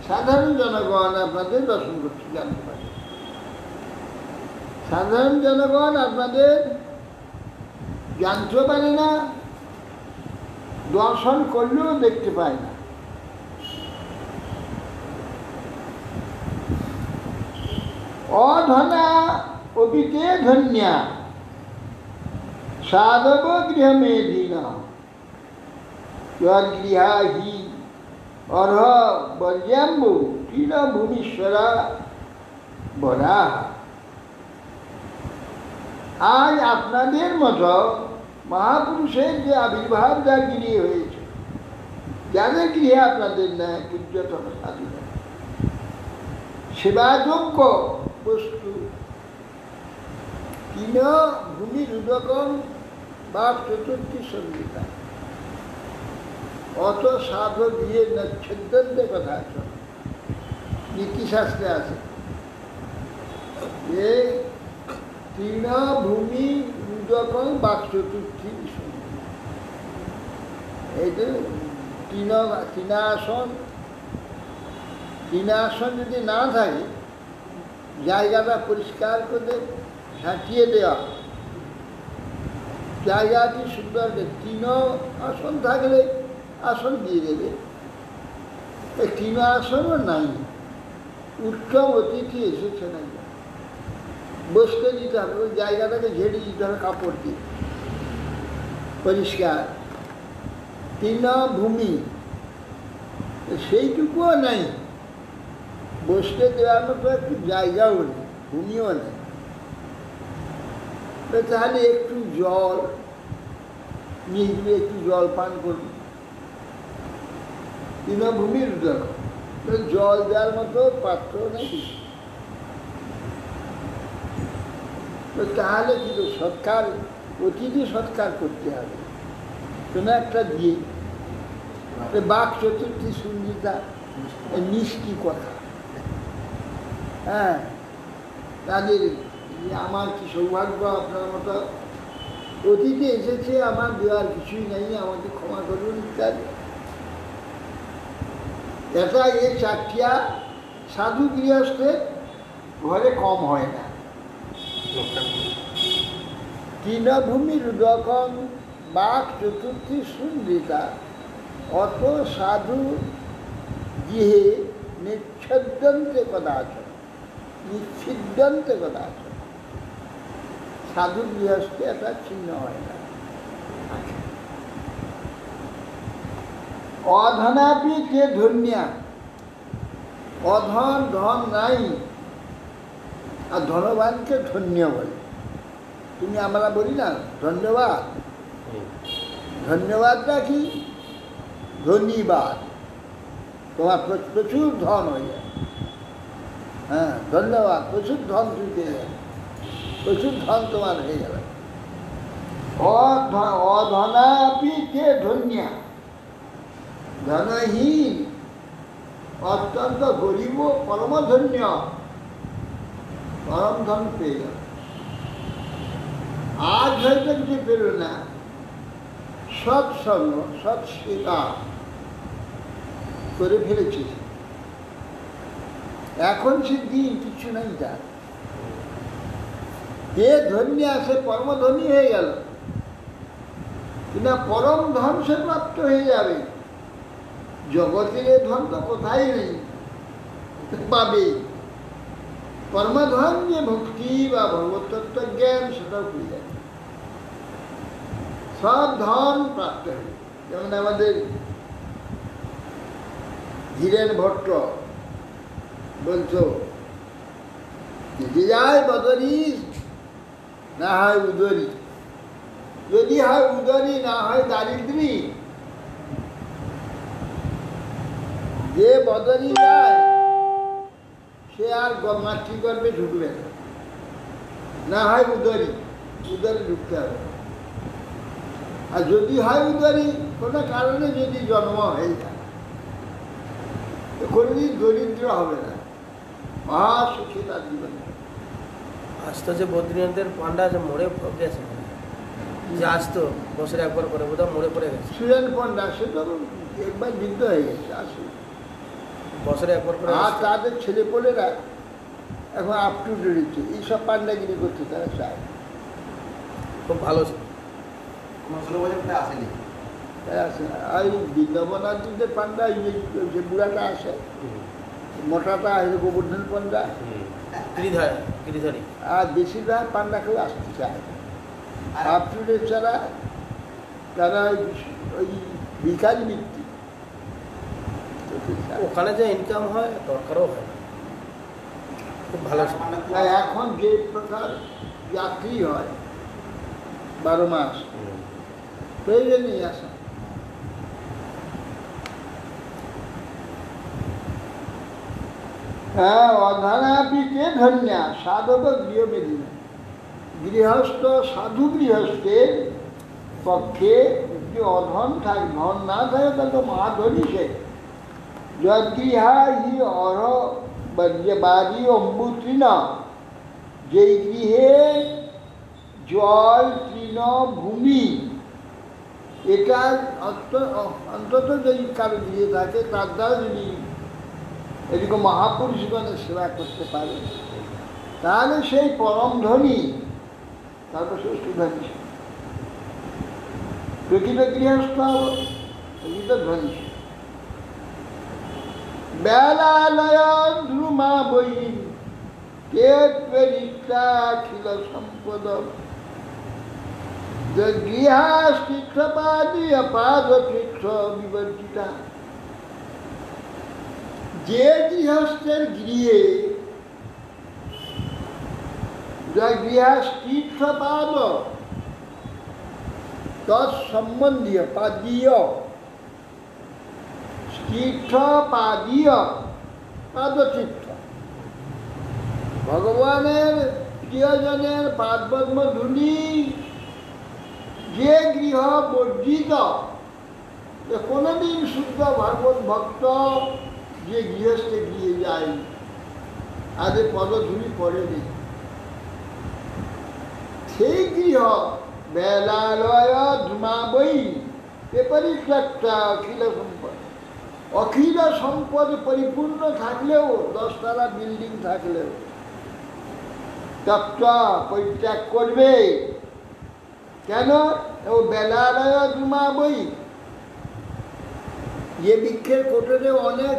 সাধারণ জনগণ আপনাদের দর্শন করতে জানতে পারে। সাধারণ জনগণ আপনাদের জানতে পারে না, দর্শন করলেও দেখতে পায় না। অধনা অপিতে ধন্যা সাধব গৃহমেধিনা গৃহাহি অর্হ বর্যাম্বু তৃণভূমিশ্বরা বরা। আজ আপনাদের মতো মহাপুরুষের যে আবির্ভাব যা গৃহে হয়েছে, যাদের গৃহে আপনাদের ন্যায় পূজ্যতম সাধু সেবাযোগ্য বস্তু তৃণ ভূমি রুদকম বা চতুর্থী সঙ্গীতা, অত সাধু দিয়ে নচ্ছেদ্যন্তে কথা আছে, নীতিশাস্ত্রে আছে যে তৃণ ভূমি রুদকম বা চতুর্থী সঙ্গীতা। এই যে তৃণাসন যদি না থাকে, জায়গাটা পরিষ্কার করে ঝাঁটিয়ে দেওয়া, জায়গাটি সুন্দর, তৃণ আসন থাকলে আসন দিয়ে দেবে, এই তৃণ আসনও নাই, উত্তম অতিথি এসেছে না, বসতে দিতে হবে, ওই জায়গাটাকে ঝেড়ে দিতে হবে কাপড় দিয়ে পরিষ্কার। তৃণভূমি সেইটুকুও নাই, বসতে দেওয়ার মতো একটু জায়গাও নেই, ভূমিও নেই। তাহলে একটু জল নিয়ে একটু জল পান করুন, তৃণভূমির জল দেওয়ার মতো পাত্র নেই। তাহলে কিন্তু সৎকার, অতিথি সৎকার করতে হবে কোনো একটা দিয়ে। বাক চতুর্থী সঙ্গীতা, মিষ্টি কথা, হ্যাঁ, তাদের আমার কি সৌভাগ্য, আপনার মতো অতিথি এসেছে, আমার দেওয়ার কিছুই নেই, আমাকে ক্ষমা করুন ইত্যাদি। এটা এই চারটিয়া সাধু গৃহস্থের ঘরে কম হয় না। তৃণভূমি রুদকম বাক চতুর্থী সঙ্গীতা, অত সাধু গৃহে নিচ্ছিদ্যন্তে কদাচন, নিচ্ছিদ্যন্তে কদাচন, সাধু গৃহস্থে এটা ছিন্ন হয় না। অধনাপি কে ধন্যা, অধন ধন নাই, আর ধনবানকে ধন্য বলে। তুমি আমরা বলি না ধন্যবাদ, ধন্যবাদটা কি? ধন্যবাদ, তোমার প্রচুর ধন হয়ে যায়। হ্যাঁ, ধন্যবাদ, প্রচুর ধন তুমি পেয়ে যাবে, প্রচুর ধন তোমার হয়ে যাবে। অধনাপি কে ধন্যা, ধনহীন অত্যন্ত গরিব পরমধন্য, পরম ধন পেয়ে গেল। আজ হয়তো কিছু পেল না, সৎসঙ্গ সৎসেবা করে ফেলেছে, এখন সে দিন কিছু নাই যার, এ ধন্য সে পরমধনী হয়ে গেল, কিনা পরম ধন সে প্রাপ্ত হয়ে যাবে। জগতের এ ধন তো কোথায় নেই, পাবে। পরমধন যে ভক্তি বা ভগবতত্ত্ব জ্ঞান, সেটাও পেয়ে যাবে, সব ধন প্রাপ্ত হবে। যেমন আমাদের ধীরেন ভট্ট বলছো, যে যায় বদরি না হয় উদরি, যদি হয় উদরি না হয় দারিদ্রী, যে বদলি যায় সে আর মাতৃগর্ভে ঢুকবে না, না হয় উদরে ঢুকতে হবে। আর যদি হয় উদরে কোনো কারণে যদি জন্ম হয়ে যায় তো কোনোদিন দরিদ্র হবে না, মহা সুখী তার জীবন। আসতো যে বদ্রীনাথের পান্ডা যে মরে গেছে, যে আসতো বছরে একবার করে বোধহয় মরে পড়ে গেছে। সুরেন পণ্ডা সে তো একবার বৃদ্ধ হয়ে গেছে, আসলে বছরে একবার করে আর আসতো। তাদের ছেলেপোলেরা এখন আপ টু ডেট এইসব পান্ডাগিরি করতে তারা চায়। খুব ভালো ছিল। কোনো 16 বছর প্রায় আসেনি। তাই আসে না। আর এই বৃন্দাবনাথদের পান্ডা যে বুড়াটা আসে, মোটাটা গোবর্ধন পান্ডা, গিরিধারী আর বেশিরভাগ পান্ডা কেউ আসতে চায়। আর আপ টু ডেট ছাড়া তারা ওই ভিখারি বৃত্তি। ওখানে যে ইনকাম হয় দরকারও হয় না। খুব ভালো ছিল। আর এখন যে প্রকার যাত্রী হয় 12 মাস, প্রয়োজনই আসা। হ্যাঁ, অধনাপিকে ধন্যা সাধক গৃহমেদিনা। গৃহস্থ সাধু গৃহস্থের পক্ষে যদি অধন থাকে, ধন না থাকে তাহলে তো মহাধনী সে। যদ্গৃহা হি অর বাড়ি অম্বুতৃণ, যেই গৃহে জল তৃণ ভূমি, এটার অন্তত যদি কারো গৃহে থাকে তার দ্বারা যদি এরকম মহাপুরুষগণের সেবা করতে পারে তাহলে সেই পরম ধনী, তারপর শ্রেষ্ঠ ধনী। প্রকৃত গৃহস্থ হব, প্রকৃত ধনী। বেলালয় ধ্রুমা বই কে প্রেরিতাখিল সম্পদ, গৃহাস্থিক্ষপাদি অপাদ তীর্থ বিবর্জিতা। যে গৃহস্থের গৃহে গৃহস্থিক্ষপাদ তৎসম্বন্ধীয় পাদীয় তীর্থপাদীয় পাদতীর্থ, ভগবানের প্রিয়জনের পাদপদ্ম ধূলি যে গৃহ বর্জিত, কোনোদিন শুদ্ধ ভাগবত ভক্ত যে গৃহস্থে গৃহে যায় আগে পদধূলি পড়েনি, সেই গৃহ বেলালয় ধূমাবই পরিত্যক্তা অখিল সম্পদ। অখিল সম্পদ পরিপূর্ণ থাকলেও, 10 তলা বিল্ডিং থাকলেও তত্ত্ব পরিত্যাগ করবে। কেন? ও বেলালয় ধূমাবই, যে বৃক্ষের কোটরে অনেক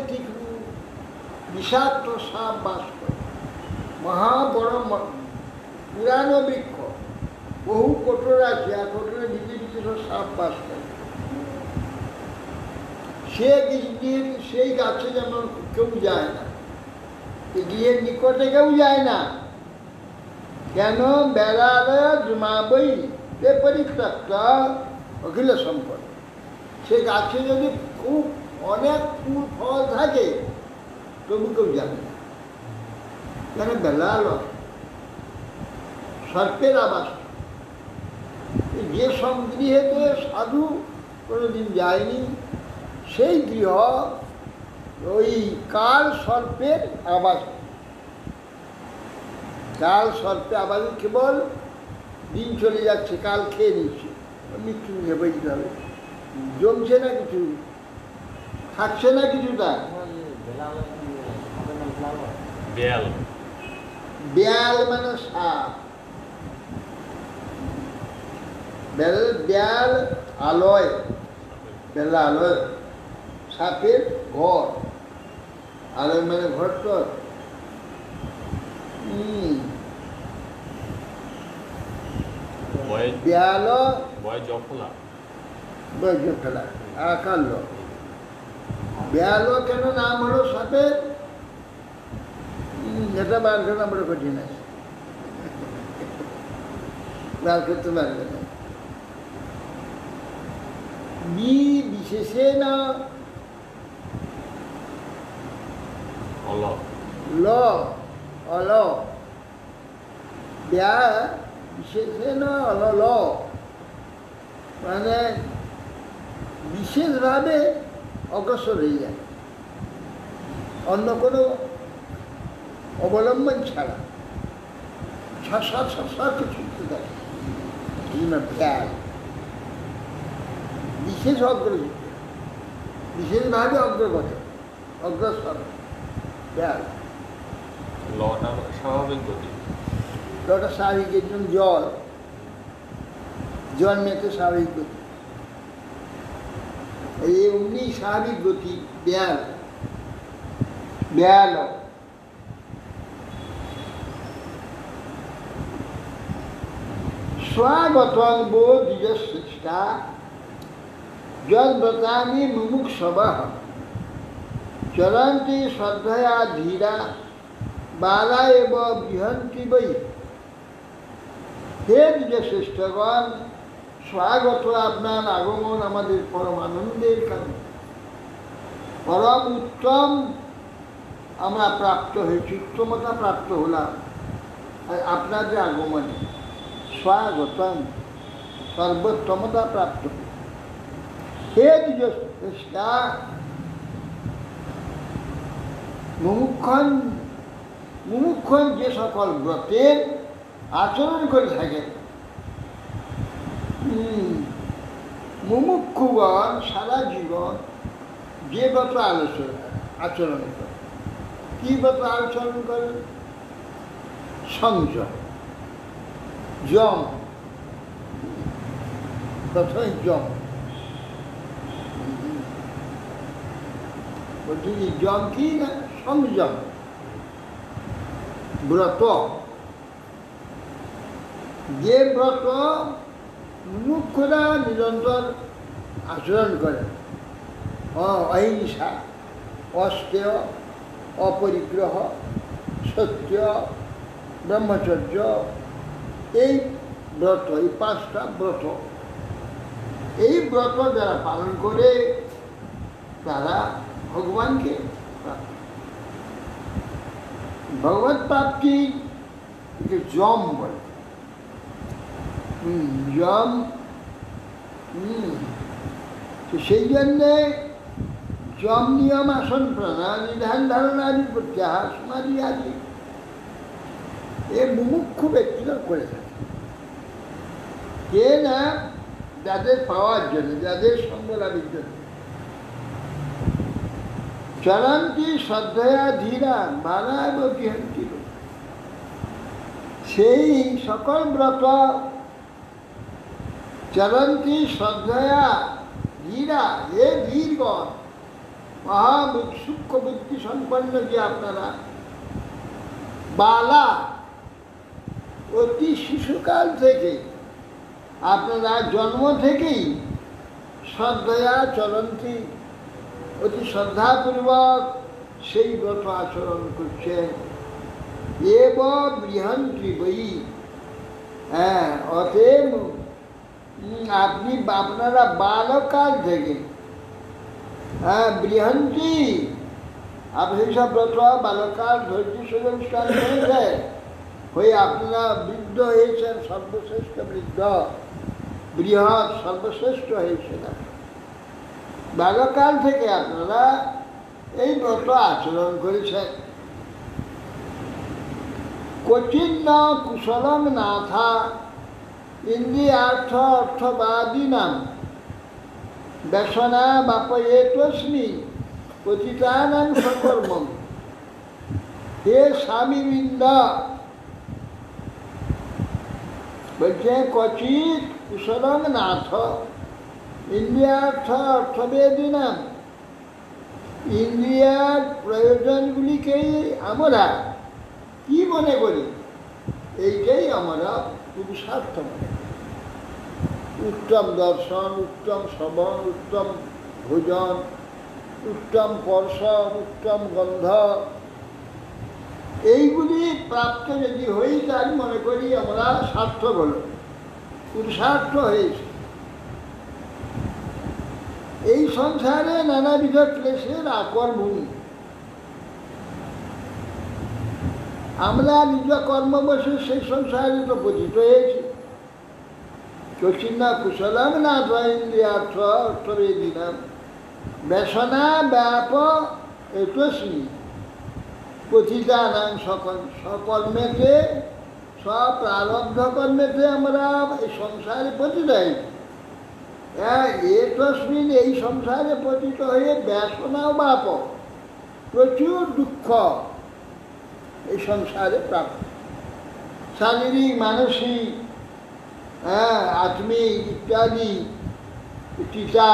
বিষাক্ত সাপ বাস করে, মহা বড় পুরানো বৃক্ষ, বহু কোটর আছে, আর কোটরে ভিতরে ভিতরে সাপ বাস করে। সেই গাছে যেমন কেউ যায় না, গিয়ে নিকটে কেউ যায় না। কেন? বেলালয় ধূমাবই পরিত্যক্তা অখিল সম্পদ। সে গাছে যদি খুব অনেক ফুল ফল থাকে তবু কেউ যাবে না। কেন? বেলালয় সর্পের আবাস। যে সংগৃহেতে সাধু কোনোদিন যায়নি সেই গৃহ ওই কাল সর্পের আবাস। কাল সর্পে আবাস, কেবল দিন চলে যাচ্ছে, কাল খেয়ে নিচ্ছে, মৃত্যু নিয়ে বেঁচতে হবে। জমছে না কিছু, থাকছে না কিছুটা। বেয়াল মানে সাপ, বেয়াল আলয়, বেলা আলয় সাপের ঘর, আলয় মানে ঘর। তো বেয়াল বয়জফলা আকাল। বেয়াল কেন নাম হলো সাপের? এটা বার করা বড় কঠিন আছে, বার করতে পারবে না। বিশেষে না অল ল অল ব্যায়া বিশেষেণ অনল, মানে বিশেষভাবে অগ্রসর হয়ে যায়, অন্য কোনো অবলম্বন ছাড়া ছুটতে থাকে। ব্যাল বিশেষ অগ্রগতি, বিশেষভাবে অগ্রসর ব্যাল। লটা স্বাভাবিক গতি। লটা স্বাভাবিক, একজন জল জন্মেতে স্বাভাবিক গতি, এই অমনি স্বাভাবিক গতি ব্যাল ব্যাল। স্বাগতং বো দ্বিজশ্রেষ্ঠা যদ্ব্রতানি মুমুক্ষবঃ চরন্তি শ্রদ্ধয়া ধীরা বালা এব বৃহন্তি বৈ। হে দ্বিজশ্রেষ্ঠগণ, স্বাগত, আপনার আগমন আমাদের পরম আনন্দের কারণ, পরম উত্তম আমরা প্রাপ্ত হয়েছি, উত্তমতা প্রাপ্ত হলাম আপনাদের আগমনে। স্বাগতম, সর্বোত্তমতা প্রাপ্ত। হে দ্বিজশ্রেষ্ঠা, মুমুক্ষণ যে সকল ব্রতের আচরণ করে থাকেন, মুমুক্ষুগণ সারা জীবন যে ব্রত আচরণ করে, কি ব্রত আচরণ করেন? সংযম, যম, প্রথমে যম। বলছি যম কি না? সংযম ব্রত, যে ব্রত মুমুক্ষুরা নিরন্তর আচরণ করেন। অহিংসা, অস্তেয়, অপরিগ্রহ, সত্য, ব্রহ্মচর্য, এই ব্রত, এই 5টা ব্রত, এই ব্রত যারা পালন করে তারা ভগবানকে ভগবত প্রাপ্তি যম বলে। যম, সেই জন্যে যম নিয়ম আসন প্রণালী ধ্যান ধারণাদি প্রত্যাহার সমাধি আদি এ মুমুক্ষু ব্যক্তিরা করে থাকে। কে না? যাদের পাওয়ার জন্য, যাদের সঙ্গ লাভের জন্য। চরন্তি শ্রদ্ধয়া ধীরা বালা এবং বিহন্তি, সেই সকল ব্রত চরন্তি শ্রদ্ধয়া ধীরা, এ ধীরগণ, সূক্ষ্ম বুদ্ধি সম্পন্ন যে আপনারা, বালা অতি শিশুকাল থেকে, আপনারা জন্ম থেকেই শ্রদ্ধয়া চরন্তি, অতি শ্রদ্ধাপূর্বক সেই ব্রত আচরণ করছেন। এব বৃহন্তি বই, হ্যাঁ, অতএব আপনারা বালকাল থেকে, হ্যাঁ, বৃহন্তি, আপনি সব ব্রত বালকাল ধৈর্য সুযোগ হয়েছে, হয়ে আপনারা বৃদ্ধ হয়েছেন, সর্বশ্রেষ্ঠ বৃদ্ধ, বৃহৎ সর্বশ্রেষ্ঠ হয়েছেন। বালকাল থেকে আপনারা এই ব্রত আচরণ করেছেন। কঠিন কুশলম নাথা ইন্দ্রিয়ার্থ অর্থবাদী নাম ব্যসনা বাপয়েতস্মি পতিতানাং সকর্মম। হে স্বামীবৃন্দ, বলছে কচিত কুশলম নাথ ইন্দ্রিয়ার্থ অর্থবেদী নাম, ইন্দ্রিয়ার প্রয়োজনগুলিকেই আমরা কি মনে করি? এইটাই আমরা পুরুষার্থ মনে করি। উত্তম দর্শন, উত্তম শ্রবণ, উত্তম ভোজন, উত্তম স্পর্শ, উত্তম গন্ধ, এইগুলি প্রাপ্ত যদি হই, তাই মনে করি আমরা সার্থক হল, পুরুষার্থ হয়েছে। এই সংসারে নানাবিধ ক্লেশের আকর ভূমি, আমরা নিজ কর্মবশে সেই সংসারে তো পতিত হয়েছি। চচিন্না কুশলম না দ্বৈন্দ্রিয়ার্থ অর্থরে দিলাম ব্যসনা ব্যাপ এতস্মি পতিতা নাম সকর্মেতে প্রারব্ধ কর্মেতে আমরা এই সংসারে পতিত হয়েছি। এতস্মিন এই সংসারে পতিত হয়ে ব্যসনা বাপ প্রচুর দুঃখ এই সংসারে প্রাপ্ত, শারীরিক মানসিক আত্মিক ইত্যাদি চিতা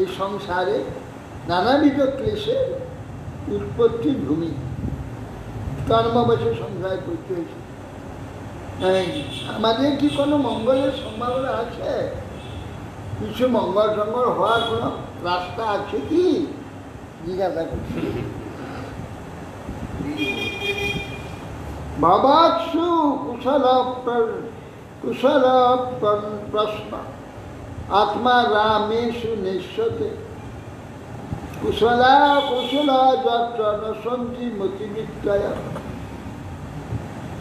এই সংসারে নানাবিধ ক্লেশের উৎপত্তির ভূমি। কর্মবশে সংসারে পড়তে হয়েছে। আমাদের কি কোনো মঙ্গলের সম্ভাবনা আছে? কিছু মঙ্গল টঙ্গল হওয়ার কোনো রাস্তা আছে কি? জিজ্ঞাসা করছি। ভবাৎসু কুশল প্রশ্ন আত্মা রামেষু নিঃস্বতে কুশলা কুশলা যত্র নসন্তি মতিবিত্তয়।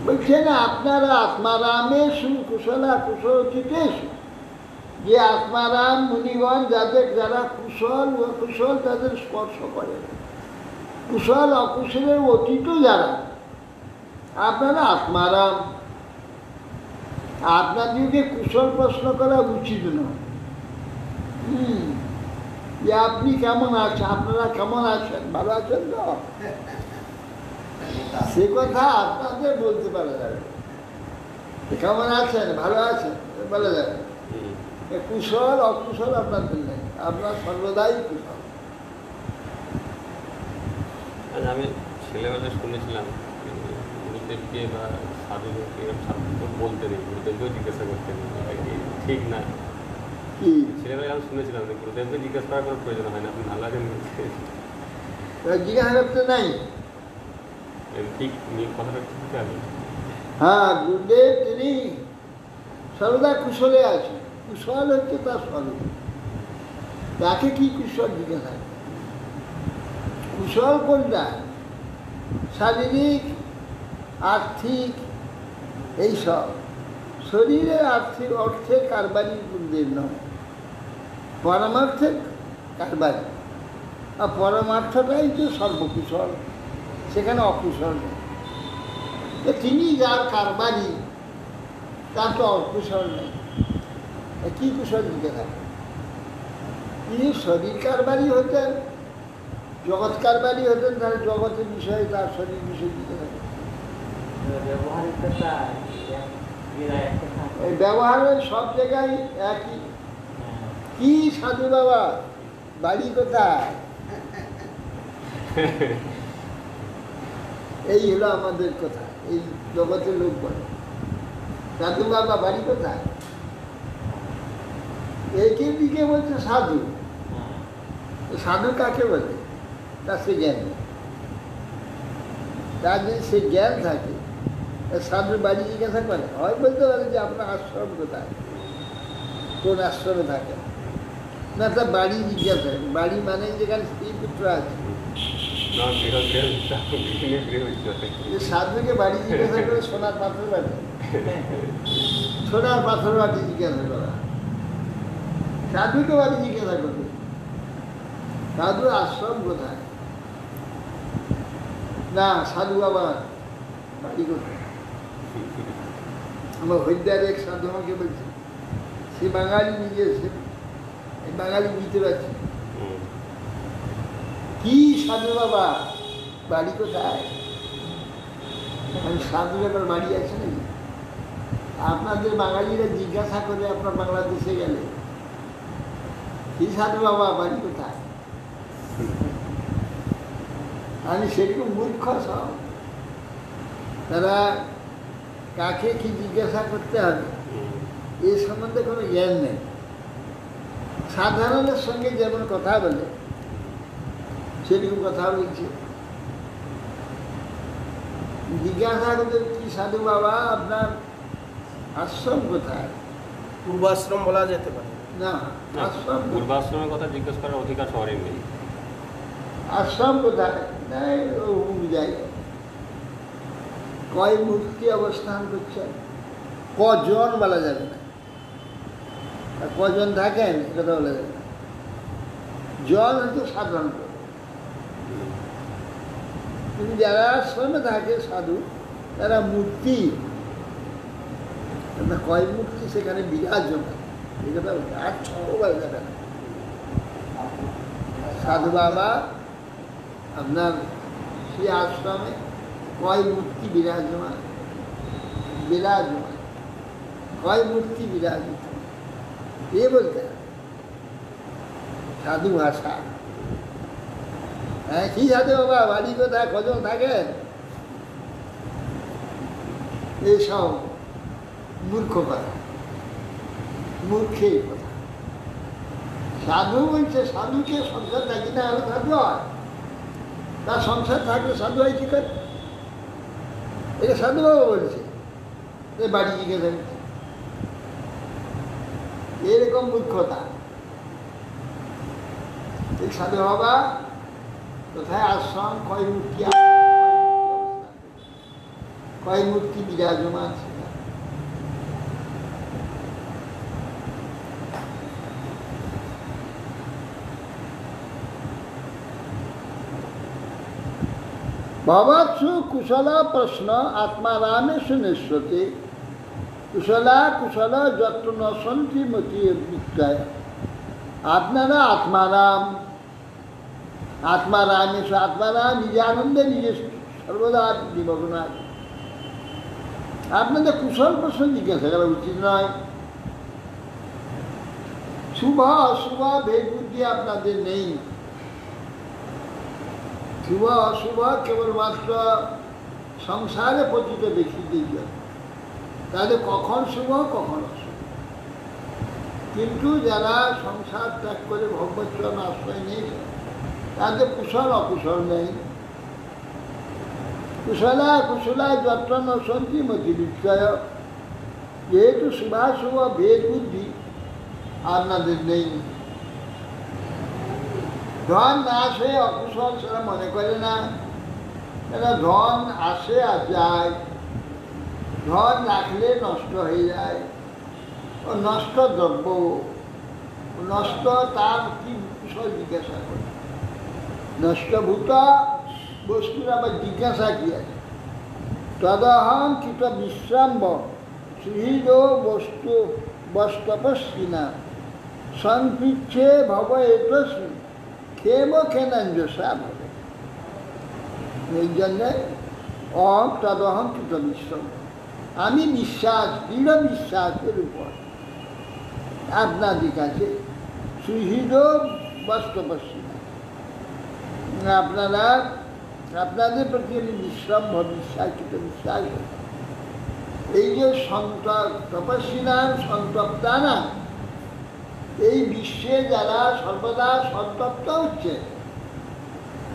বলছেন আপনারা আত্মারামেষু কুশলা কুশলচিতেষু, যে আত্মারাম মুনিগণ যারা কুশল ও কুশল তাদের স্পর্শ করে, কুশল অকুশলের অতীত যারা, আপনারা আত্মারাম। আপনাদেরকে কুশল প্রশ্ন করা উচিত নয়। যে আপনি কেমন আছেন, আপনারা কেমন আছেন, ভালো আছেন তো, সে কথা আপনাদের বলতে পারা যাবে। কেমন আছেন, ভালো আছেন বলা যাবে। কুশল অকুশল আপনাদের নেই, আপনার সর্বদাই কুশল। আমি ছেলেবেলায় শুনেছিলাম গুরুদেবকে বা সাধুদেবকে বলতে নেই, গুরুদেবকেও জিজ্ঞাসা করতে নেই, ঠিক না? ছেলেবেলায় আমি শুনেছিলাম যে গুরুদেবকে জিজ্ঞাসা করার কোনো প্রয়োজন হয় না, আপনি ভালো আছেন জিজ্ঞাসা করতে নাই। ঠিক কথাটা ঠিক আছে। হ্যাঁ, গুরুদেব তিনি সর্বদা কুশলে আছেন। কুশল হচ্ছে তার স্বরূপ। তাকে কি কুশল জিজ্ঞাসা? কুশল কোনটা? শারীরিক আর্থিক এইসব শরীরের আর্থিক অর্থের কারবারি গুরুদেব নয়, পরমার্থের কারবারি। আর পরমার্থটাই তো সর্বকুশল, সেখানে অকুশল নেই। তো তিনি যার কারবারি, তার তো অকুশল নেই। কী কুশল দিকে থাকে? তিনি শরীর কারবারি হতেন, জগৎ কারবারি হতেন, তাহলে জগতের বিষয়ে তার শরীর বিষয় দিকে থাকে। এই ব্যবহারের সব জায়গায় একই। কি সাধু বাবা, বাড়ি কোথায়? এই হলো আমাদের কথা, এই জগতের লোক বলে সাধু বাবা বাড়ি কোথায়? একের দিকে বলছে সাধু। সাধু কাকে বলে? তার সে জ্ঞান নেই। তার যদি সে জ্ঞান থাকে, সাধুর বাড়ি জিজ্ঞাসা করে, হয় বলতে পারে যে আপনার আশ্রম কোথায়, কোন আশ্রমে থাকে না, তার বাড়ি জিজ্ঞাসা করে। বাড়ি মানে যেখানে স্ত্রী পুত্র আছে। সাধুকে বাড়ি জিজ্ঞাসা করে সোনার পাথর বাড়ি, সোনার পাথর বাড়ি জিজ্ঞাসা করা। সাধুকে বাড়ি জিজ্ঞাসা করবে, সাধুর আশ্রম কোথায়? না, সাধু বাবা বাড়ি কোথায়? আমার হরিদ্বার এক সাধু আমাকে বলছে, সে বাঙালি, নিজে সে বাঙালি বুঝতে পারছে। কি সাধু বাবা বাড়ি কোথায়? আমি সাধু বাবার বাড়ি আছে নাকি? আপনাদের বাঙালিরা জিজ্ঞাসা করে আপনার বাংলাদেশে গেলে, কি সাধু বাবা বাড়ি কোথায়? আমি সেরকম মূর্খ সব। তারা কাকে কি জিজ্ঞাসা করতে হবে এ সম্বন্ধে কোনো জ্ঞান নেই। সাধারণের সঙ্গে যেমন কথা বলে সেরকম কথা বলছে। জিজ্ঞাসা করতে, কি সাধু বাবা আপনার আশ্রম কোথায়? পূর্বাশ্রম বলা যেতে পারে না, আশ্রম পূর্বাশ্রমের কথা জিজ্ঞেস করার অধিকার সবারই নেই। আশ্রম কোথায়? নাই, জায়গা কয় মূর্তি অবস্থান করছেন, কজন বলা যাবে না, আর কজন থাকেন কথা বলা যাবে না। জন হচ্ছে সাধারণ, কিন্তু যারা আশ্রমে থাকে সাধু তারা মূর্তি, কয় মূর্তি সেখানে বিরাজমান, এই কথা আর ছোট বলা যাবে না। সাধু বাবা আপনার সেই আশ্রমে কয় মূর্তি বিরাজমান, কয় মূর্তি বিরাজিত, এ বলতে সাধু ভাষা। হ্যাঁ, কি সাধু বাবা, বাড়ি কোথায়, কজন থাকেন, এইসব মূর্খ কথা, মূর্খের কথা। সাধু বলছে, সাধুকে সংসার থাকি না হলে সাধু হয়, তার সংসার থাকলে সাধু হয় কি করে? এটা সাধু বাবা বলছে, বাড়ি জিজ্ঞাসা করছে, এরকম মূর্খতা। এই সাধু বাবা কোথায় আশ্রম, কয় মূর্তি, কয় মূর্তি বিরাজমান ছিল। भवत्सु कुशल प्रश्न आत्मारामेषु निश्चते कुशला कुशल যত্র ন সন্তি মতি বিদ্যায়। আপনারা আত্মারাম, আত্মারামেষু, আত্মারাম নিজে আনন্দে নিজে সর্বদা নিমগ্ন আছে। আপনাদের কুশল প্রশ্ন জিজ্ঞাসা করা উচিত নয়। শুভ অশুভ ভেদ বুদ্ধি আপনাদের নেই। শুভ অশুভ কেবলমাত্র সংসারে পতিত ব্যক্তিদের জন্য, তাদের কখন শুভ কখন অশুভ। কিন্তু যারা সংসার ত্যাগ করে ভগবৎচরণ আশ্রয় নিয়েছে তাদের কুশল অকুশল নেই। কুশলা কুশলা যত্র ন সন্তি মতি বিদ্যায়। যেহেতু শুভাশুভ ভেদ বুদ্ধি আপনাদের নেই, ধন না আসে অকুশল সেটা মনে করে না। এরা ধন আসে আর যায়, ধন রাখলে নষ্ট হয়ে যায়, ও নষ্ট দ্রব্য, নষ্ট তার কি কুশল জিজ্ঞাসা করে। নষ্টভূত বস্তুর আবার জিজ্ঞাসা কি আছে? তদহং কৃত বিশ্রাম্ব সুহৃদ বস্তু বস্তপস্বিনা সংপৃচ্ছে ভব এতস্মিন ক্ষেম খেনাঞ্জসা ভবে। এই জন্যে তদহং কৃত বিশ্রাম, আমি বিশ্বাস, দৃঢ় বিশ্বাসের উপর আপনাদের কাছে সুহৃদ বস্তপস্বিনা, আপনারা আপনাদের প্রতি আমি বিশ্রাম্ভ বিশ্বাসিত বিশ্বাস। এই যে তপস্বিনাম সন্তপ্তানা, এই বিশ্বে যারা সর্বদা সন্তপ্ত হচ্ছে,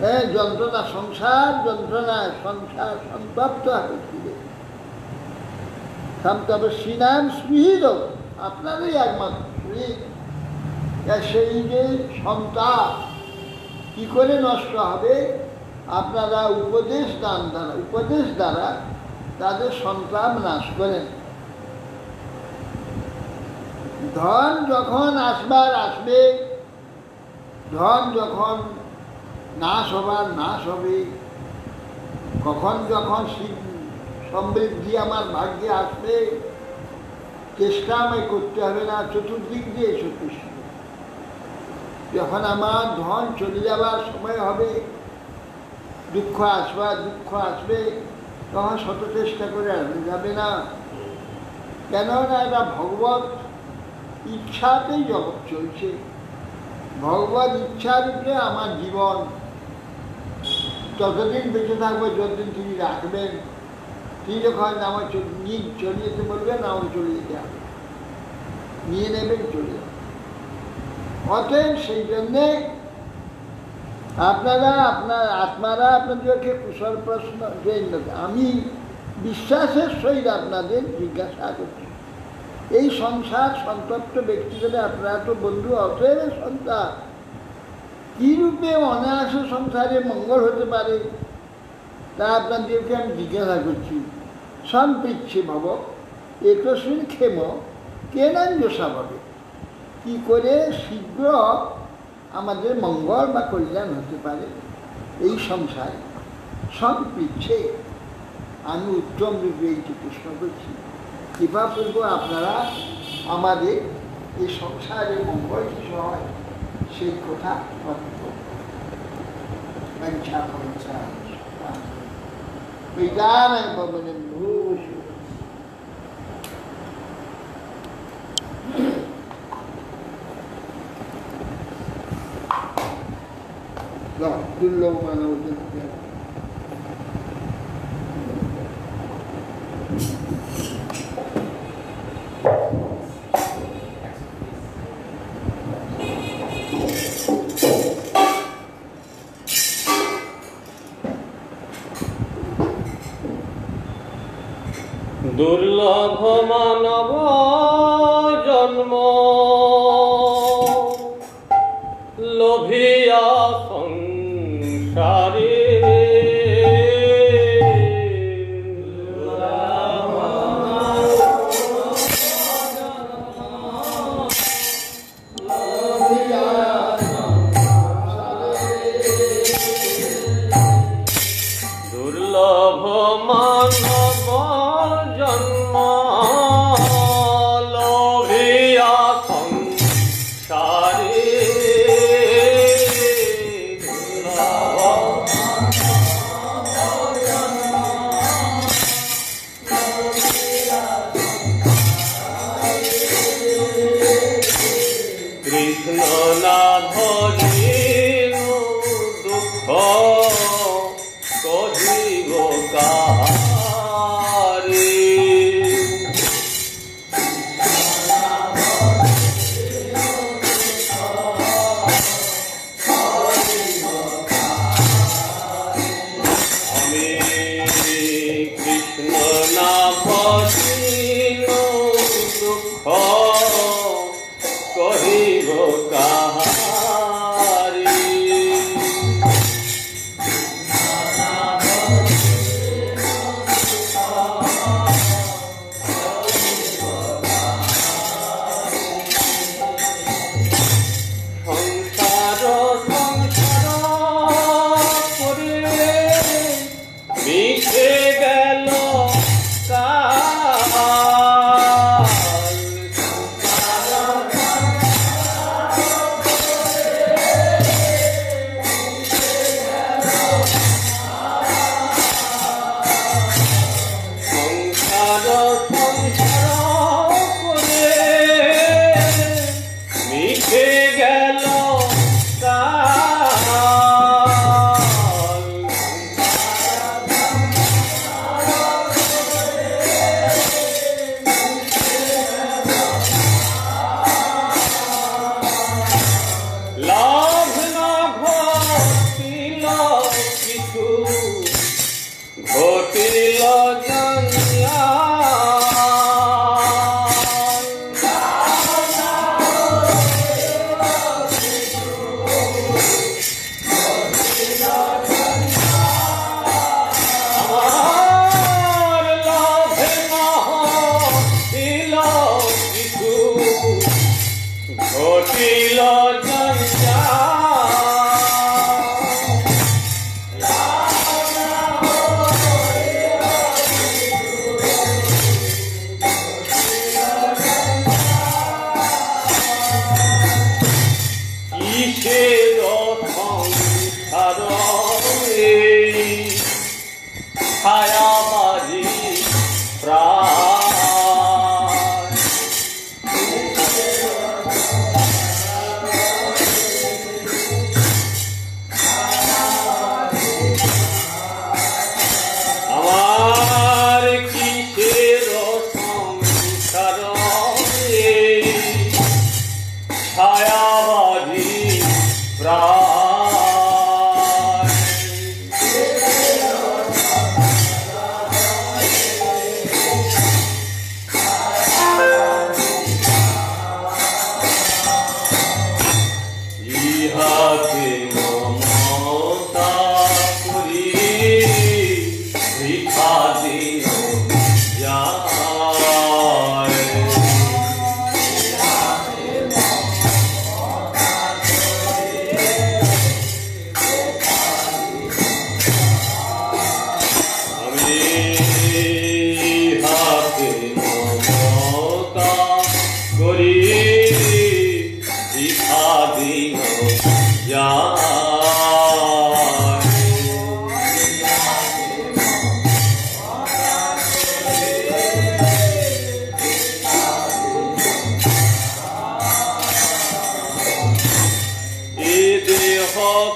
হ্যাঁ, যন্ত্রণা, সংসার যন্ত্রণায় সংসার সন্তপ্ত হচ্ছে, তপস্বিনাম স্পৃহীত, আপনারই একমাত্র সেই যে সন্তাপ কি করে নষ্ট হবে, আপনারা উপদেশ দ্বারা তাদের সন্তাপ নাশ করেন। ধন যখন আসবার আসবে, ধন যখন নাশ হবার নাশ হবে, কখন যখন সমৃদ্ধি আমার ভাগ্যে আসবে, চেষ্টা আমায় করতে হবে না, চতুর্দিক দিয়ে সন্তুষ্ট। যখন আমার ধন চলে যাবার সময় হবে, দুঃখ আসবে, তখন শত চেষ্টা করে আনতে যাবে না। কেননা এটা ভগবত ইচ্ছাতেই জগৎ চলছে, ভগবত ইচ্ছার উপরে আমার জীবন। ততদিন বেঁচে থাকবো যতদিন তিনি রাখবেন। তিনি যখন আমার চলে যেতে বলবেন, আমার চলে যেতে হবে, নিয়ে নেবেন, চলে যাবেন। অতএব সেই জন্যে আপনারা আত্মারা আপনাদেরকে কুশল প্রশ্ন, আমি বিশ্বাসের সহিত আপনাদের জিজ্ঞাসা করছি। এই সংসার সন্তপ্ত ব্যক্তিদের আপনারা তো বন্ধু, অতএব সন্তান কী রূপে অনায়াসে সংসারে মঙ্গল হতে পারে তা আপনাদেরকে আমি জিজ্ঞাসা করছি। সম্পৃচ্ছে ভব একস্মিন ক্ষেম কেনাঞ্জ স্বভাবে। কী করে শীঘ্র আমাদের মঙ্গল বা কল্যাণ হতে পারে এই সংসারে। সম্পৃচ্ছে আমি উত্তম রূপে এইটি প্রশ্ন করছি, কৃপাপূর্ব আপনারা আমাদের এই সংসারে মঙ্গল কিছু হয় সেই কথা দুর্লভ মানব দুর্লভ মানব জন্ম লোভিয়া সংসারে দুর্লভ মানব জন্ম লোভিয়া সংসারে কৃষ্ণ না ভজিনু দুঃখ কহিব কাহারে। আমি কৃষ্ণ না ভজিনু দুঃখ কহিব কাহারে। সংসার করে মিশে গেল কাল। সংসার করে মিশে গেল কাল। লাভ না ঘটিল কিছু ঘটিল আমার লাভে না হইল কিছু ঘটিল কিসের সংসার ছায়াবাজি প্রায়। আমার কিসের সংসার ছায়াবাজি প্রায়।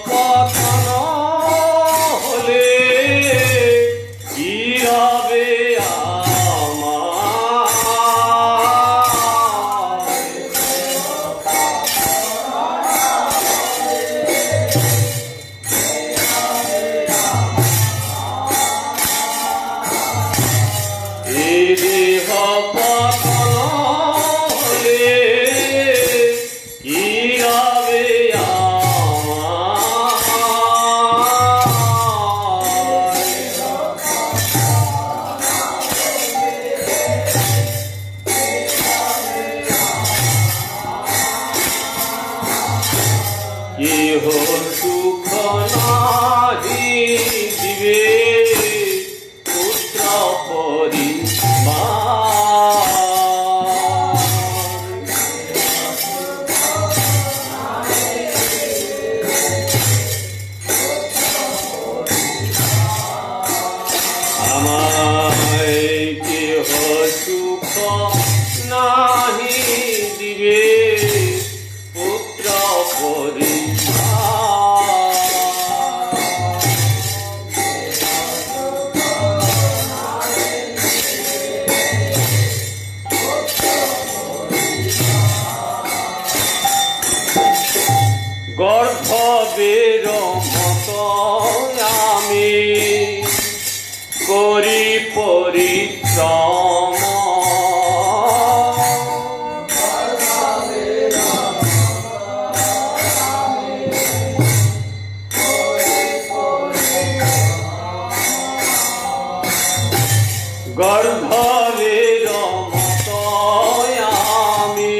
পতন হলে কি হবে দেহ পতন হলে কি হবে কেহ সুখ নাহি দিবে পুত্র আমায় কেহ সুখ নাহি দিবে পুত্র গর্ভবের মত আমি করি পরিশ্রম গর্ভবের মত আমি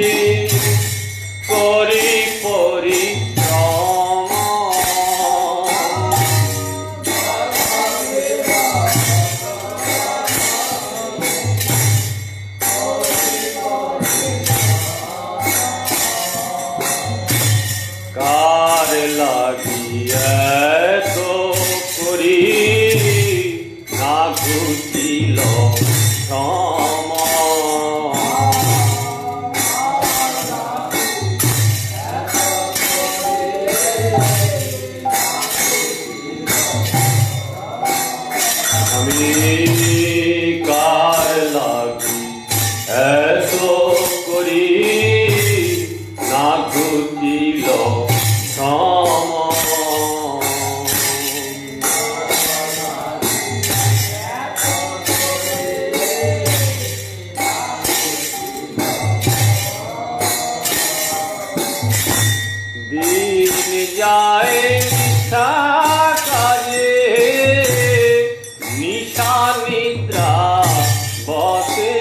করি পরিশ্রম কার লাগিয়া তো করি না ঘুচিল শ্রম আমি কার লাগি এত করি না ঘুচিল শ্রম দিন যায় নিশা কাজে নিশা নিদ্রা বসে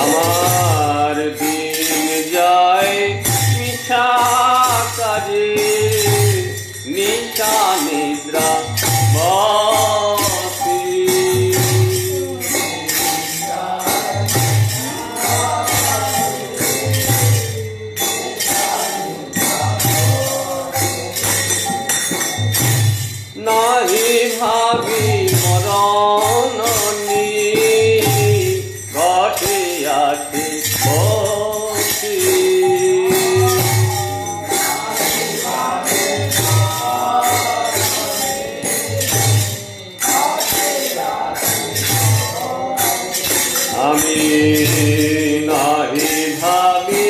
আমার দিন যায় নিশা কাজে নিশা নিদ্রা বসে নাহি ভাবি মরণ ঘটে আছে বসে আমি নাহি ভাবি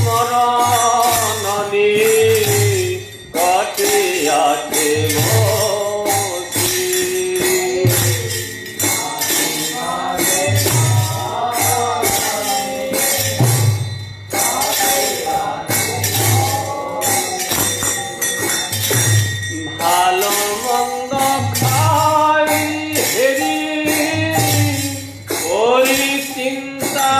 মরণ ঘটে আছে ভালো মন্দ খাই হেরি ওরি চিন্তা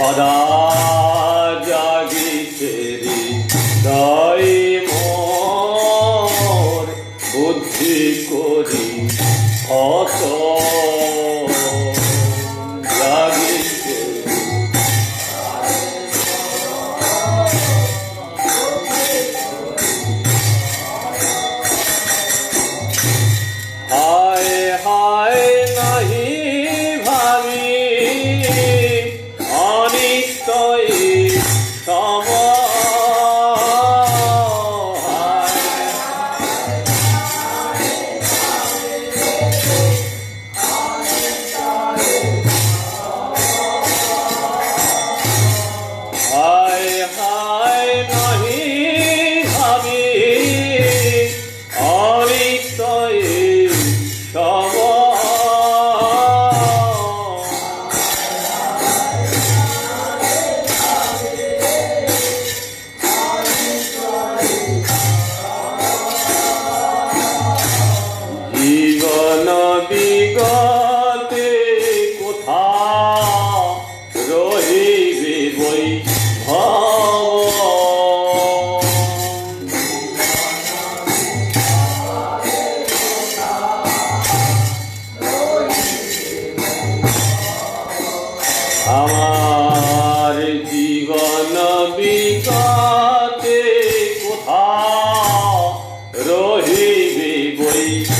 সদা জাগিছে হৃদয় মোর, বুদ্ধি করি অত জাগিছে। হায় হায় নাহি ভাবি অনিত্যই সম, হায় হায় নাহি ভাবি অনিত্যই সম, জীবন বিগতে কোথা রহিবে বৈভব, আমার জীবন বিগতে কোথা রহিবে বৈভব,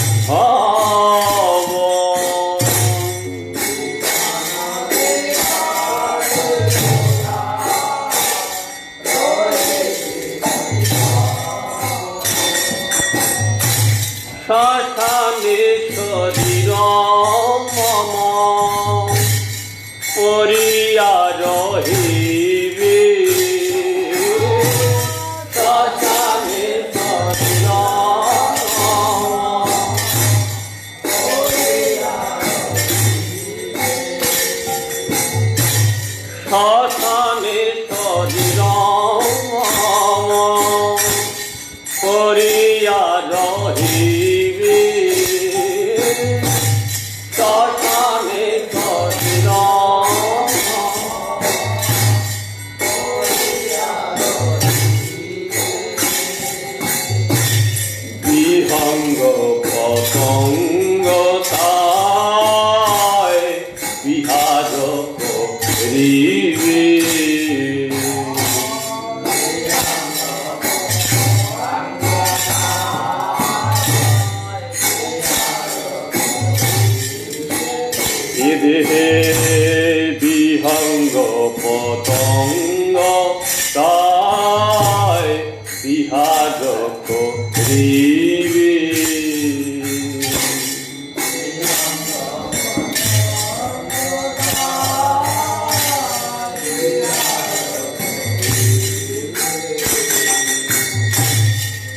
শ্মশানে শরীর মম পরিয়া রহিবে, শ্মশানে শরীর শ্মশানে শরীর পরিয়া রহিবে, শ্মশানে শরীর বিহঙ্গ পতঙ্গ তাই বিহার করিবে, এ দেহে বিহঙ্গ পতঙ্গ তাই বিহার করিবে,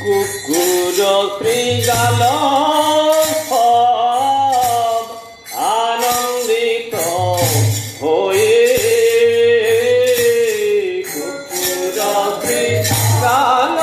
কুকুর শৃগাল সব আনন্দিত হয়ে, কুকুর শৃগাল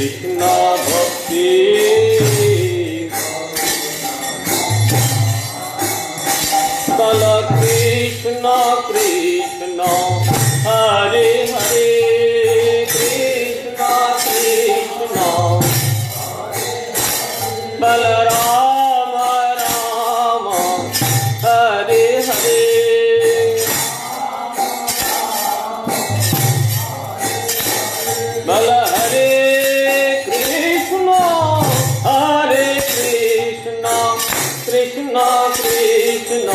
কৃষ্ণ ভক্তি বল কৃষ্ণ কৃষ্ণ হরে হরে কৃষ্ণ কৃষ্ণ বল রাম রাম হরে হরে বল হরে কৃষ্ণ কৃষ্ণ কৃষ্ণ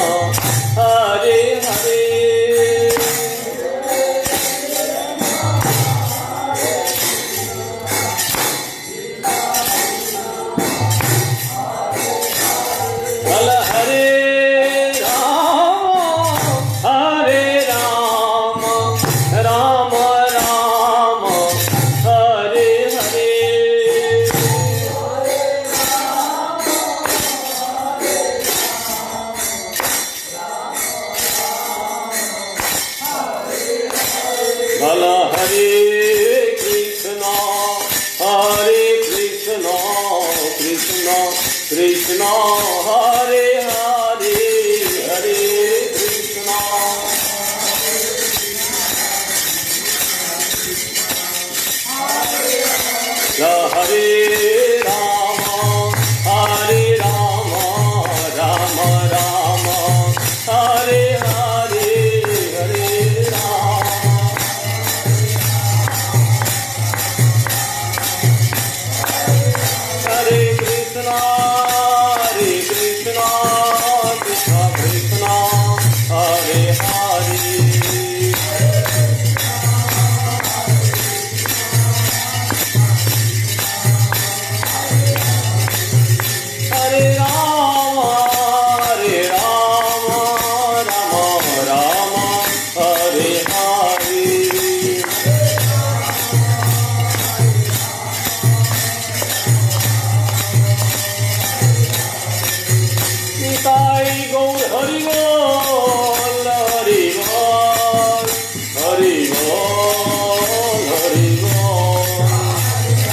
হরে হরে বল হরে রাম রাম রাম হরে হরে বল হরে কৃষ্ণ কৃষ্ণ কৃষ্ণ হরে হরে হরে কৃষ্ণ হরে Ram Ram Ram Hare Hare Hare Ram Hare Krishna, Krishna Krishna, Hare Hare. Hare Rama, Rama Rama, Hare Hare. Nitai Gaur Hari Bol, Hari Bol, Hari Bol, Hari Bol.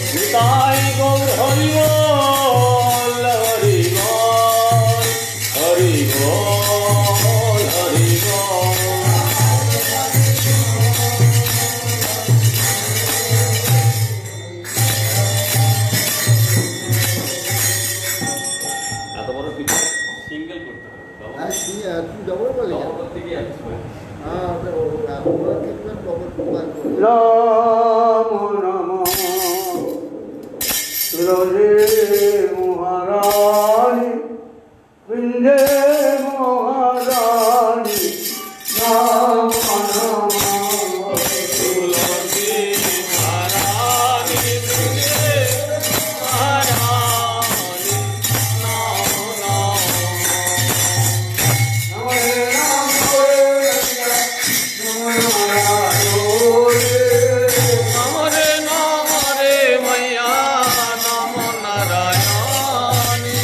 Nitai Gaur Hari Bol, Hari Bol, Hari Bol, Hari Bol. এত বড় picture single করতে হবে আর কি আর তুই double বলে double করতে গিয়ে আসছে হ্যাঁ আমরা দেখবেন ডবল প্রকার করে রাম নাম তুলসী মহারানী বৃন্দে মহারানী রাম নাম তুলসী মহারানী বৃন্দে মহারানী নাম নাম নামরে নামরে মাইয়া নাম নারায়ণী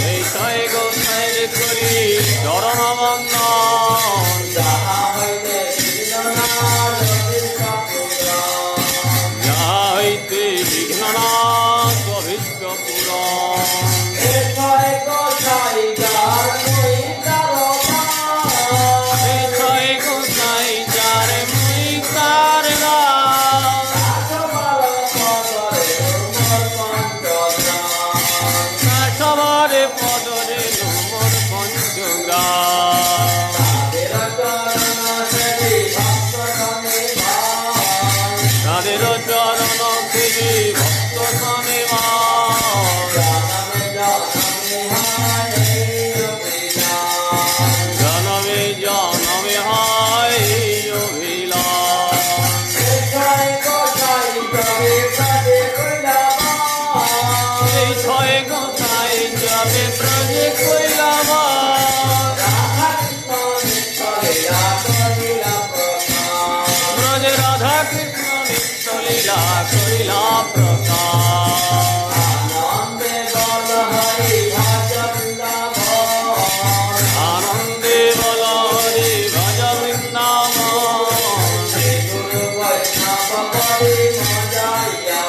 এই ছয় গোসাইর করি চরণ বন্দন যাহা হইতে বিঘ্ননাশ অভীষ্ট পুরাণ এই ছয় গোসাই যার মুই তার সবারে পদরে মোর পঞ্চগ্রাম তাদের চরণ সেবি ভক্ত জনমে জনমে হয় অভিলাষ এই ছয় গোসাই যাবে ব্রজে কইলাম ব্রজে রাধা কৃষ্ণ নিত্য লীলা করিলা প্রকাশ আনন্দে বল হরি ভজ বৃন্দাবন শ্রী গুরু বৈষ্ণব পদে মজাইয়া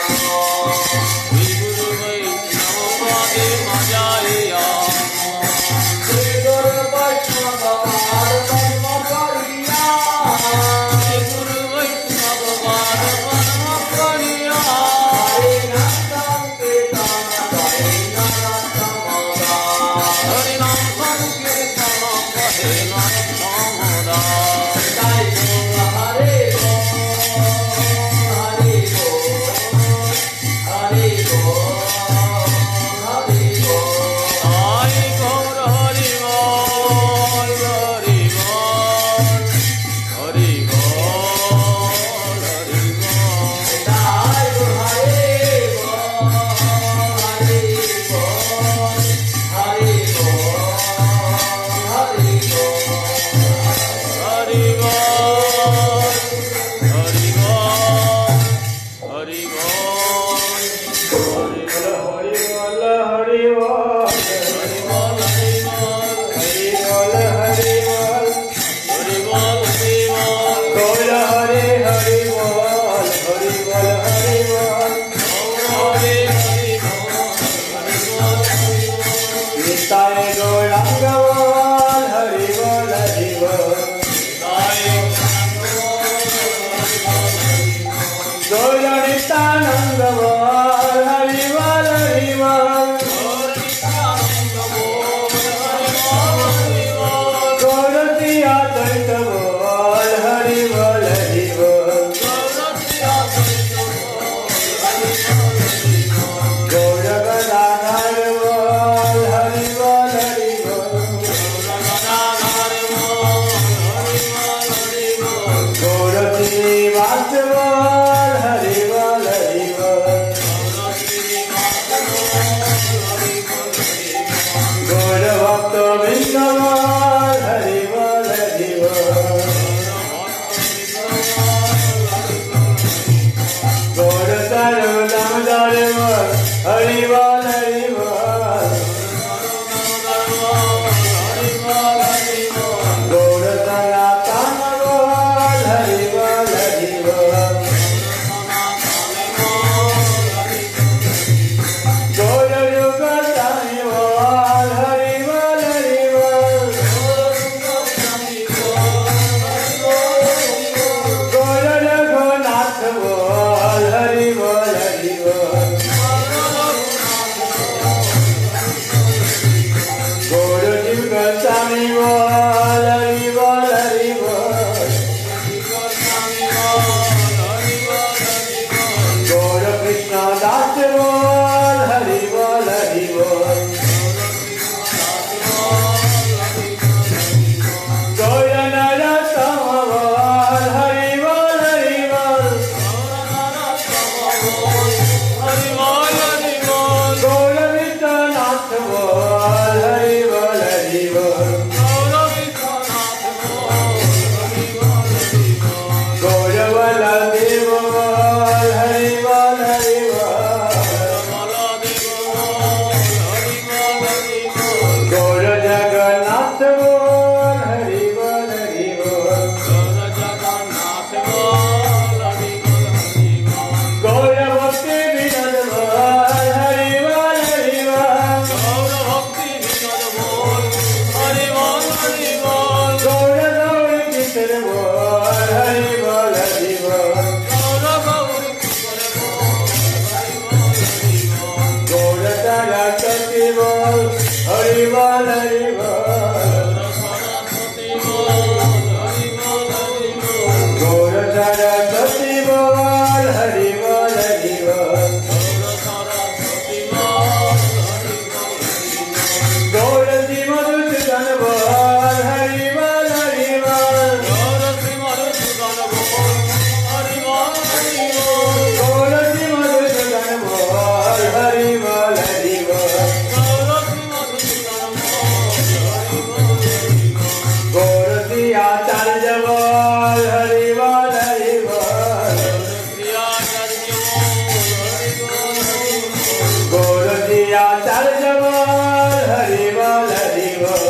आचार्य बोल हरि बोल हरि बोल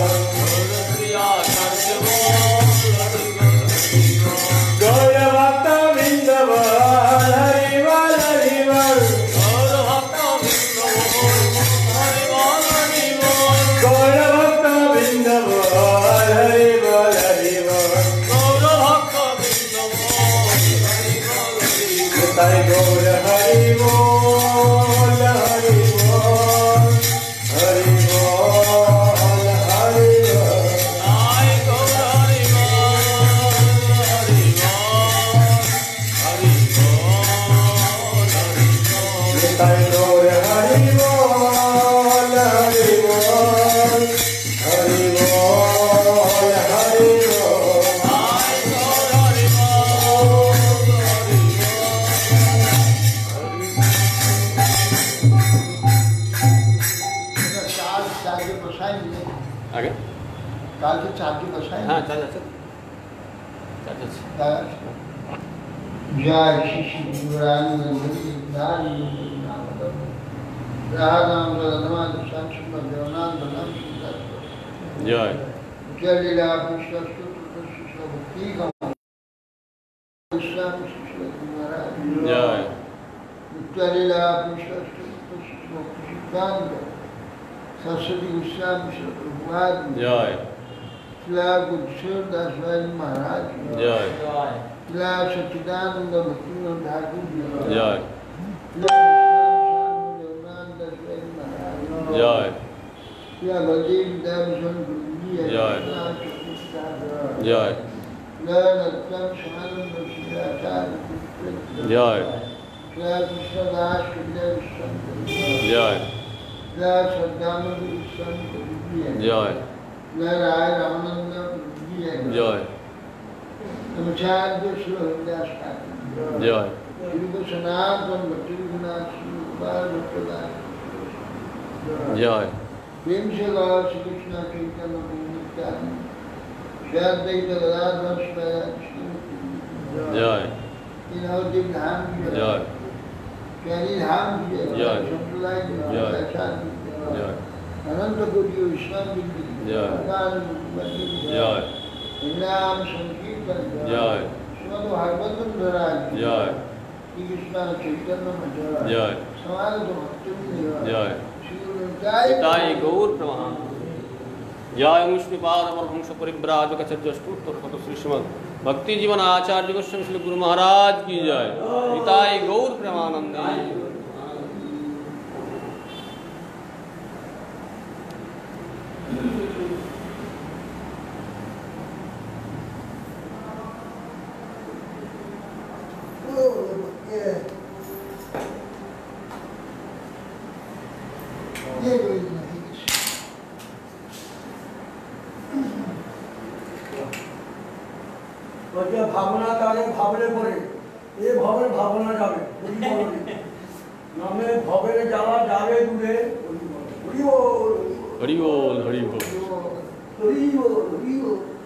गौर भक्त वृंद बोल हरि बोल हरि बोल गौर भक्त वृंद बोल हरि बोल हरि बोल ताई गौर हरि बोल हरि बोल हरि बोल हरि बोल ताई गौर हरि बोल हरि बोल हरि बोल हरि बोल चार्ज बसाएंगे आगे काल के चार्ज बसाएंगे हाँ चल चल जय श्री श्री गुरुरानी हरि नाम राम रघुनाथ शांत देवनाथ बनाम जय जय लीला विश्व स्तुति भक्ति का विश्राम शिष्य महाराज जय नित्य लीला विश्व स्तुति भक्ति सरस्वती विश्राम प्रभुपाद जय शिला गुरुदास महाराज जय शिला सच्चिदानंद भक्तिनाथ ठाकुर जय जय जय शिला बलदेव दामोदर गुरु जी जय जय नत्तम समानंद शिलाचार्य जय शिला कृष्णदास कबीर संत जय शिला सदानंद संत जय शिला राय रामानंद जी जय नमस्कार हरिदास ठाकुर जय श्री सनातन भक्ति विनाश श्री गोपाल भक्तदास जय प्रेम से गौ श्री कृष्ण चैतन्य नित्यानंद श्री अद्वैत गदाधर श्री जय नवदीप धाम की जय शैली धाम की जय संप्रदाय की जय आचार्य जय अनंत कोटि विश्राम की जय जय नाम संकीर्तन जय श्रीमद् भागवत महाराज जय श्री कृष्ण चैतन्य महाराज जय समाज भक्ति जय श्री ताई गौर प्रमाण जय विष्णुपाद परमहंस परिव्राजक चतुष्टुत्तर श्री श्रीमद् भक्ति जीवन आचार्य गोस्वामी श्री गुरु महाराज की जय पिताई गौर प्रेमानंद ভাবনা তাহলে ভাবলে পরে এ ভবের ভাবনা যাবে নামে ভবের যাওয়া যাবে দূরে হরি বল हरि बोल हरि बोल হরি বল হরি বল